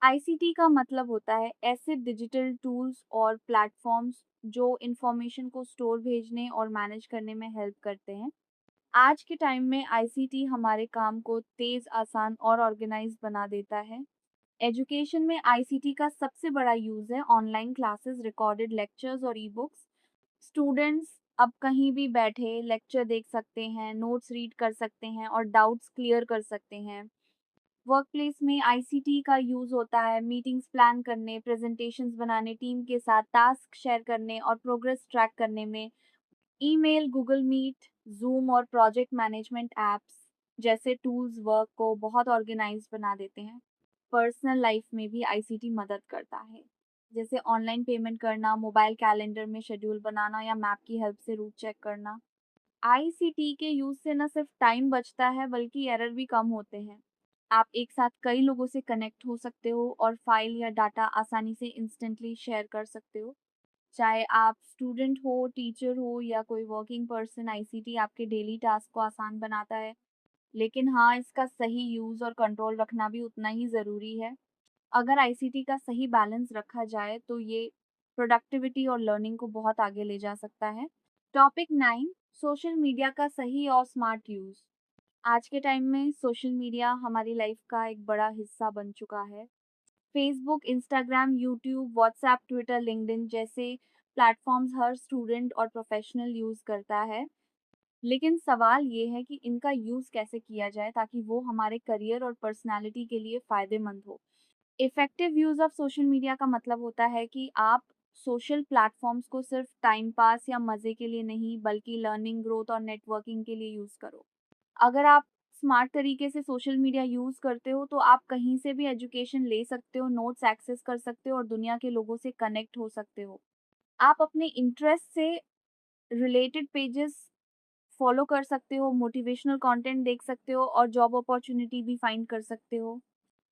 आईसीटी का मतलब होता है ऐसे डिजिटल टूल्स और प्लेटफॉर्म्स जो इंफॉर्मेशन को स्टोर, भेजने और मैनेज करने में हेल्प करते हैं। आज के टाइम में आईसीटी हमारे काम को तेज़, आसान और ऑर्गेनाइज बना देता है। एजुकेशन में आईसीटी का सबसे बड़ा यूज़ है ऑनलाइन क्लासेस, रिकॉर्डेड लेक्चर्स और ई-बुक्स। स्टूडेंट्स अब कहीं भी बैठे लेक्चर देख सकते हैं, नोट्स रीड कर सकते हैं और डाउट्स क्लियर कर सकते हैं। वर्कप्लेस में आईसीटी का यूज़ होता है मीटिंग्स प्लान करने, प्रेजेंटेशंस बनाने, टीम के साथ टास्क शेयर करने और प्रोग्रेस ट्रैक करने में। ईमेल, गूगल मीट, ज़ूम और प्रोजेक्ट मैनेजमेंट ऐप्स जैसे टूल्स वर्क को बहुत ऑर्गेनाइज बना देते हैं। पर्सनल लाइफ में भी आईसीटी मदद करता है, जैसे ऑनलाइन पेमेंट करना, मोबाइल कैलेंडर में शेड्यूल बनाना या मैप की हेल्प से रूट चेक करना। आईसीटी के यूज़ से न सिर्फ टाइम बचता है बल्कि एरर भी कम होते हैं। आप एक साथ कई लोगों से कनेक्ट हो सकते हो और फाइल या डाटा आसानी से इंस्टेंटली शेयर कर सकते हो। चाहे आप स्टूडेंट हो, टीचर हो या कोई वर्किंग पर्सन, आईसीटी आपके डेली टास्क को आसान बनाता है। लेकिन हाँ, इसका सही यूज़ और कंट्रोल रखना भी उतना ही ज़रूरी है। अगर आईसीटी का सही बैलेंस रखा जाए तो ये प्रोडक्टिविटी और लर्निंग को बहुत आगे ले जा सकता है। टॉपिक 9, सोशल मीडिया का सही और स्मार्ट यूज़। आज के टाइम में सोशल मीडिया हमारी लाइफ का एक बड़ा हिस्सा बन चुका है। Facebook, Instagram, YouTube, WhatsApp, Twitter, LinkedIn जैसे प्लेटफॉर्म्स हर स्टूडेंट और प्रोफेशनल यूज़ करता है। लेकिन सवाल ये है कि इनका यूज़ कैसे किया जाए ताकि वो हमारे करियर और पर्सनैलिटी के लिए फ़ायदेमंद हो। Effective use of social media का मतलब होता है कि आप सोशल प्लेटफॉर्म्स को सिर्फ टाइम पास या मज़े के लिए नहीं बल्कि लर्निंग, ग्रोथ और नेटवर्किंग के लिए यूज़ करो। अगर आप स्मार्ट तरीके से सोशल मीडिया यूज़ करते हो तो आप कहीं से भी एजुकेशन ले सकते हो, नोट्स एक्सेस कर सकते हो और दुनिया के लोगों से कनेक्ट हो सकते हो। आप अपने इंटरेस्ट से रिलेटेड पेजेस फॉलो कर सकते हो, मोटिवेशनल कंटेंट देख सकते हो और जॉब अपॉर्चुनिटी भी फाइंड कर सकते हो।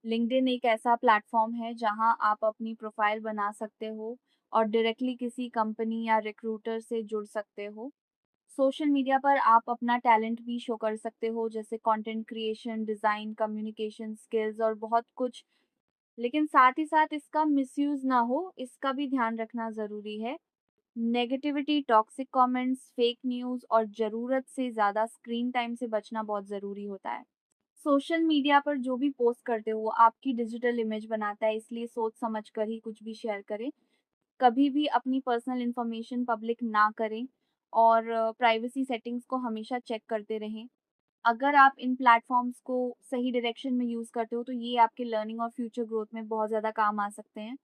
लिंक्डइन एक ऐसा प्लेटफॉर्म है जहां आप अपनी प्रोफाइल बना सकते हो और डायरेक्टली किसी कंपनी या रिक्रूटर से जुड़ सकते हो। सोशल मीडिया पर आप अपना टैलेंट भी शो कर सकते हो जैसे content creation, design, communication skills और बहुत कुछ। लेकिन साथ ही साथ इसका मिसयूज़ ना हो, इसका भी ध्यान रखना ज़रूरी है। Negativity, toxic comments, fake news और ज़रूरत से ज़्यादा स्क्रीन टाइम से बचना बहुत ज़रूरी होता है। सोशल मीडिया पर जो भी पोस्ट करते हो वो आपकी डिजिटल इमेज बनाता है, इसलिए सोच समझ कर ही कुछ भी शेयर करें। कभी भी अपनी पर्सनल इन्फॉर्मेशन पब्लिक ना करें और प्राइवेसी सेटिंग्स को हमेशा चेक करते रहें। अगर आप इन प्लेटफॉर्म्स को सही डायरेक्शन में यूज़ करते हो तो ये आपके लर्निंग और फ्यूचर ग्रोथ में बहुत ज़्यादा काम आ सकते हैं।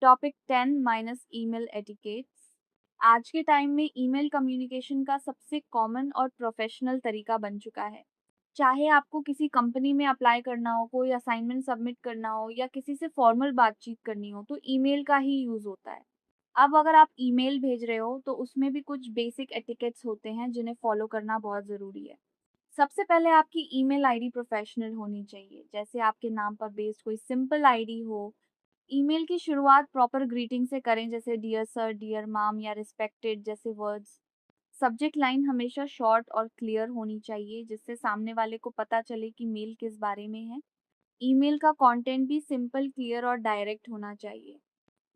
Topic 10 minus email etiquettes. आज के टाइम में ईमेल कम्युनिकेशन का सबसे कॉमन और प्रोफेशनल तरीका बन चुका है। चाहे आपको किसी कंपनी में अप्लाई करना हो, कोई असाइनमेंट सबमिट करना हो या किसी से फॉर्मल बातचीत करनी हो तो ईमेल का ही यूज़ होता है। अब अगर आप ईमेल भेज रहे हो तो उसमें भी कुछ बेसिक एटिकेट्स होते हैं जिन्हें फॉलो करना बहुत ज़रूरी है। सबसे पहले आपकी ईमेल आईडी प्रोफेशनल होनी चाहिए, जैसे आपके नाम पर बेस्ड कोई सिंपल आईडी हो। ईमेल की शुरुआत प्रॉपर ग्रीटिंग से करें जैसे डियर सर, डियर मैम या रिस्पेक्टेड जैसे वर्ड्स। सब्जेक्ट लाइन हमेशा शॉर्ट और क्लियर होनी चाहिए जिससे सामने वाले को पता चले कि मेल किस बारे में है। ईमेल का कंटेंट भी सिंपल, क्लियर और डायरेक्ट होना चाहिए।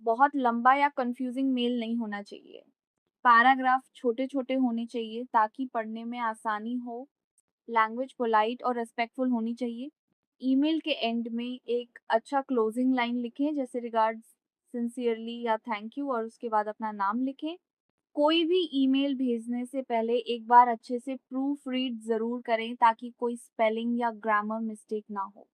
बहुत लंबा या कंफ्यूजिंग मेल नहीं होना चाहिए। पैराग्राफ छोटे-छोटे होने चाहिए ताकि पढ़ने में आसानी हो। लैंग्वेज पोलाइट और रिस्पेक्टफुल होनी चाहिए। ईमेल के एंड में एक अच्छा क्लोजिंग लाइन लिखें, जैसे रिगार्ड्स सिंसियरली या थैंक यू, और उसके बाद अपना नाम लिखें। कोई भी ईमेल भेजने से पहले एक बार अच्छे से प्रूफ रीड ज़रूर करें ताकि कोई स्पेलिंग या ग्रामर मिस्टेक ना हो।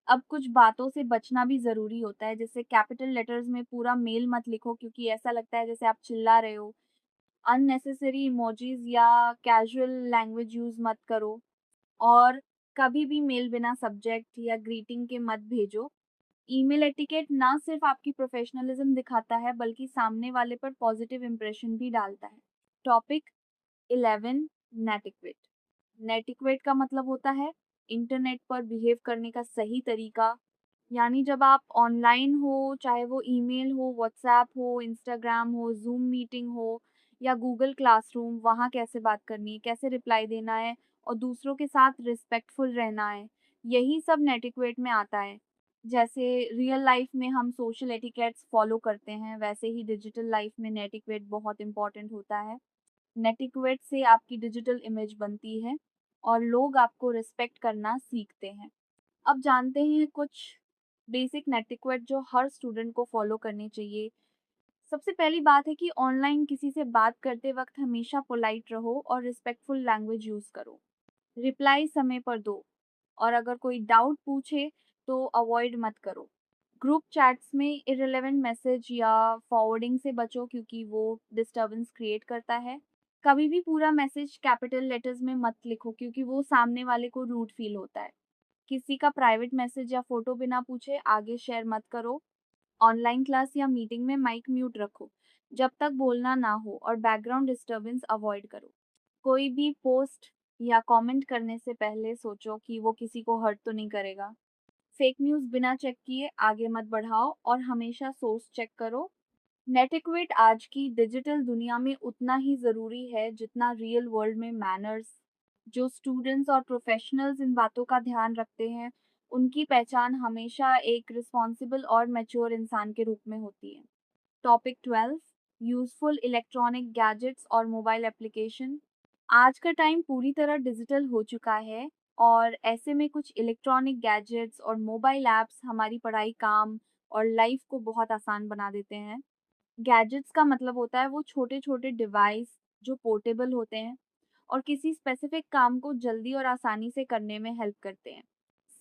अब कुछ बातों से बचना भी ज़रूरी होता है, जैसे कैपिटल लेटर्स में पूरा मेल मत लिखो क्योंकि ऐसा लगता है जैसे आप चिल्ला रहे हो। अननेसेसरी इमोजीज या कैजुअल लैंग्वेज यूज़ मत करो, और कभी भी मेल बिना सब्जेक्ट या ग्रीटिंग के मत भेजो। ईमेल एटिकेट ना सिर्फ आपकी प्रोफेशनलिज्म दिखाता है बल्कि सामने वाले पर पॉजिटिव इंप्रेशन भी डालता है। टॉपिक 11, नेटिक्वेट। नेटिक्वेट का मतलब होता है इंटरनेट पर बिहेव करने का सही तरीका। यानी जब आप ऑनलाइन हो, चाहे वो ईमेल हो, व्हाट्सएप हो, इंस्टाग्राम हो, ज़ूम मीटिंग हो या गूगल क्लासरूम, वहाँ कैसे बात करनी है, कैसे रिप्लाई देना है और दूसरों के साथ रिस्पेक्टफुल रहना है, यही सब नेटिक्वेट में आता है। जैसे रियल लाइफ में हम सोशल एटिकेट्स फॉलो करते हैं, वैसे ही डिजिटल लाइफ में नेटिक्वेट बहुत इंपॉर्टेंट होता है। नेटिक्वेट से आपकी डिजिटल इमेज बनती है और लोग आपको रिस्पेक्ट करना सीखते हैं। अब जानते हैं कुछ बेसिक नेटिक्वेट जो हर स्टूडेंट को फॉलो करनी चाहिए। सबसे पहली बात है कि ऑनलाइन किसी से बात करते वक्त हमेशा पोलाइट रहो और रिस्पेक्टफुल लैंग्वेज यूज़ करो। रिप्लाई समय पर दो, और अगर कोई डाउट पूछे तो अवॉइड मत करो। ग्रुप चैट्स में इररिलेवेंट मैसेज या फॉरवर्डिंग से बचो क्योंकि वो डिस्टरबेंस क्रिएट करता है। कभी भी पूरा मैसेज कैपिटल लेटर्स में मत लिखो क्योंकि वो सामने वाले को रूड फील होता है। किसी का प्राइवेट मैसेज या फोटो बिना पूछे आगे शेयर मत करो। ऑनलाइन क्लास या मीटिंग में माइक म्यूट रखो जब तक बोलना ना हो, और बैकग्राउंड डिस्टरबेंस अवॉइड करो। कोई भी पोस्ट या कमेंट करने से पहले सोचो कि वो किसी को हर्ट तो नहीं करेगा। फेक न्यूज़ बिना चेक किए आगे मत बढ़ाओ और हमेशा सोर्स चेक करो। नेटिक्वेट आज की डिजिटल दुनिया में उतना ही ज़रूरी है जितना रियल वर्ल्ड में मैनर्स। जो स्टूडेंट्स और प्रोफेशनल्स इन बातों का ध्यान रखते हैं, उनकी पहचान हमेशा एक रिस्पॉन्सिबल और मैच्योर इंसान के रूप में होती है। टॉपिक 12, यूज़फुल इलेक्ट्रॉनिक गैजेट्स और मोबाइल एप्लीकेशन। आज का टाइम पूरी तरह डिजिटल हो चुका है, और ऐसे में कुछ इलेक्ट्रॉनिक गैजेट्स और मोबाइल ऐप्स हमारी पढ़ाई, काम और लाइफ को बहुत आसान बना देते हैं। गैजेट्स का मतलब होता है वो छोटे-छोटे डिवाइस जो पोर्टेबल होते हैं और किसी स्पेसिफिक काम को जल्दी और आसानी से करने में हेल्प करते हैं।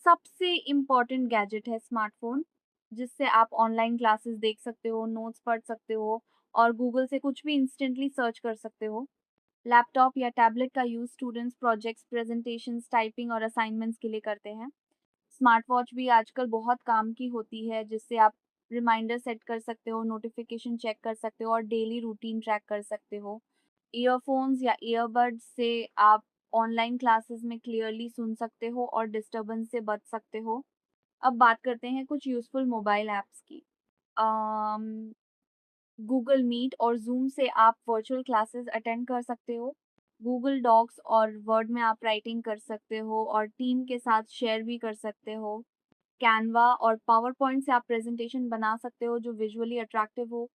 सबसे इम्पोर्टेंट गैजेट है स्मार्टफ़ोन, जिससे आप ऑनलाइन क्लासेस देख सकते हो, नोट्स पढ़ सकते हो और गूगल से कुछ भी इंस्टेंटली सर्च कर सकते हो। लैपटॉप या टैबलेट का use students projects, presentations, typing और असाइनमेंट्स के लिए करते हैं। स्मार्ट वॉच भी आजकल बहुत काम की होती है, जिससे आप रिमाइंडर सेट कर सकते हो, नोटिफिकेशन चेक कर सकते हो और डेली रूटीन ट्रैक कर सकते हो। ईयरफोन्स या ईयरबड्स से आप ऑनलाइन क्लासेस में क्लियरली सुन सकते हो और डिस्टरबेंस से बच सकते हो। अब बात करते हैं कुछ यूज़फुल मोबाइल ऐप्स की। गूगल मीट और ज़ूम से आप वर्चुअल क्लासेस अटेंड कर सकते हो। गूगल डॉक्स और वर्ड में आप राइटिंग कर सकते हो और टीम के साथ शेयर भी कर सकते हो। कैनवा और पावर पॉइंट से आप प्रेजेंटेशन बना सकते हो जो विजुअली अट्रैक्टिव हो।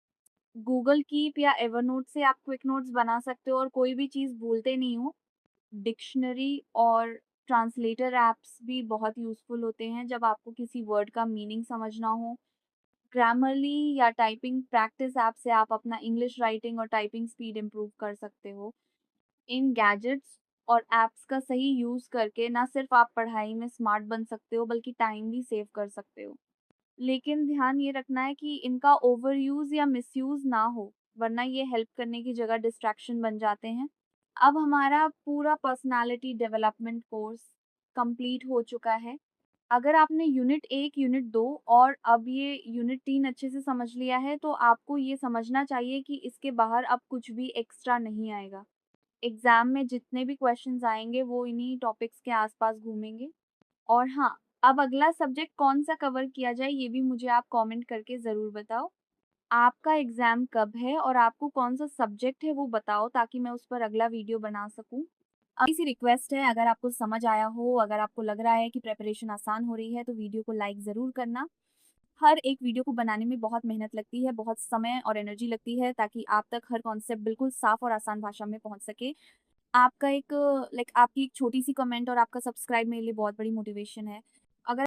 गूगल कीप या एवरनोट से आप क्विक नोट्स बना सकते हो और कोई भी चीज़ भूलते नहीं हो। डिक्शनरी और ट्रांसलेटर ऐप्स भी बहुत यूज़फुल होते हैं जब आपको किसी वर्ड का मीनिंग समझना हो। ग्रामरली या टाइपिंग प्रैक्टिस ऐप से आप अपना इंग्लिश राइटिंग और टाइपिंग स्पीड इम्प्रूव कर सकते हो। इन गैजेट्स और ऐप्स का सही यूज़ करके ना सिर्फ आप पढ़ाई में स्मार्ट बन सकते हो बल्कि टाइम भी सेव कर सकते हो। लेकिन ध्यान ये रखना है कि इनका ओवर यूज़ या मिसयूज़ ना हो, वरना ये हेल्प करने की जगह डिस्ट्रैक्शन बन जाते हैं। अब हमारा पूरा पर्सनालिटी डेवलपमेंट कोर्स कंप्लीट हो चुका है। अगर आपने यूनिट 1, यूनिट 2 और अब ये यूनिट 3 अच्छे से समझ लिया है, तो आपको ये समझना चाहिए कि इसके बाहर अब कुछ भी एक्स्ट्रा नहीं आएगा। एग्ज़ाम में जितने भी क्वेश्चंस आएँगे वो इन्हीं टॉपिक्स के आस-पास घूमेंगे। और हाँ, अब अगला सब्जेक्ट कौन-सा कवर किया जाए ये भी मुझे आप कमेंट करके ज़रूर बताओ। आपका एग्ज़ाम कब है और आपको कौन-सा सब्जेक्ट है वो बताओ ताकि मैं उस पर अगला वीडियो बना सकूँ। सी रिक्वेस्ट है, अगर आपको समझ आया हो, अगर आपको लग रहा है कि प्रिपरेशन आसान हो रही है तो वीडियो को लाइक ज़रूर करना। हर एक वीडियो को बनाने में बहुत मेहनत लगती है, बहुत समय और एनर्जी लगती है ताकि आप तक हर कॉन्सेप्ट बिल्कुल साफ और आसान भाषा में पहुँच सके। आपका एक आपकी एक छोटी-सी कमेंट और आपका सब्सक्राइब मेरे लिए बहुत बड़ी मोटिवेशन है। अगर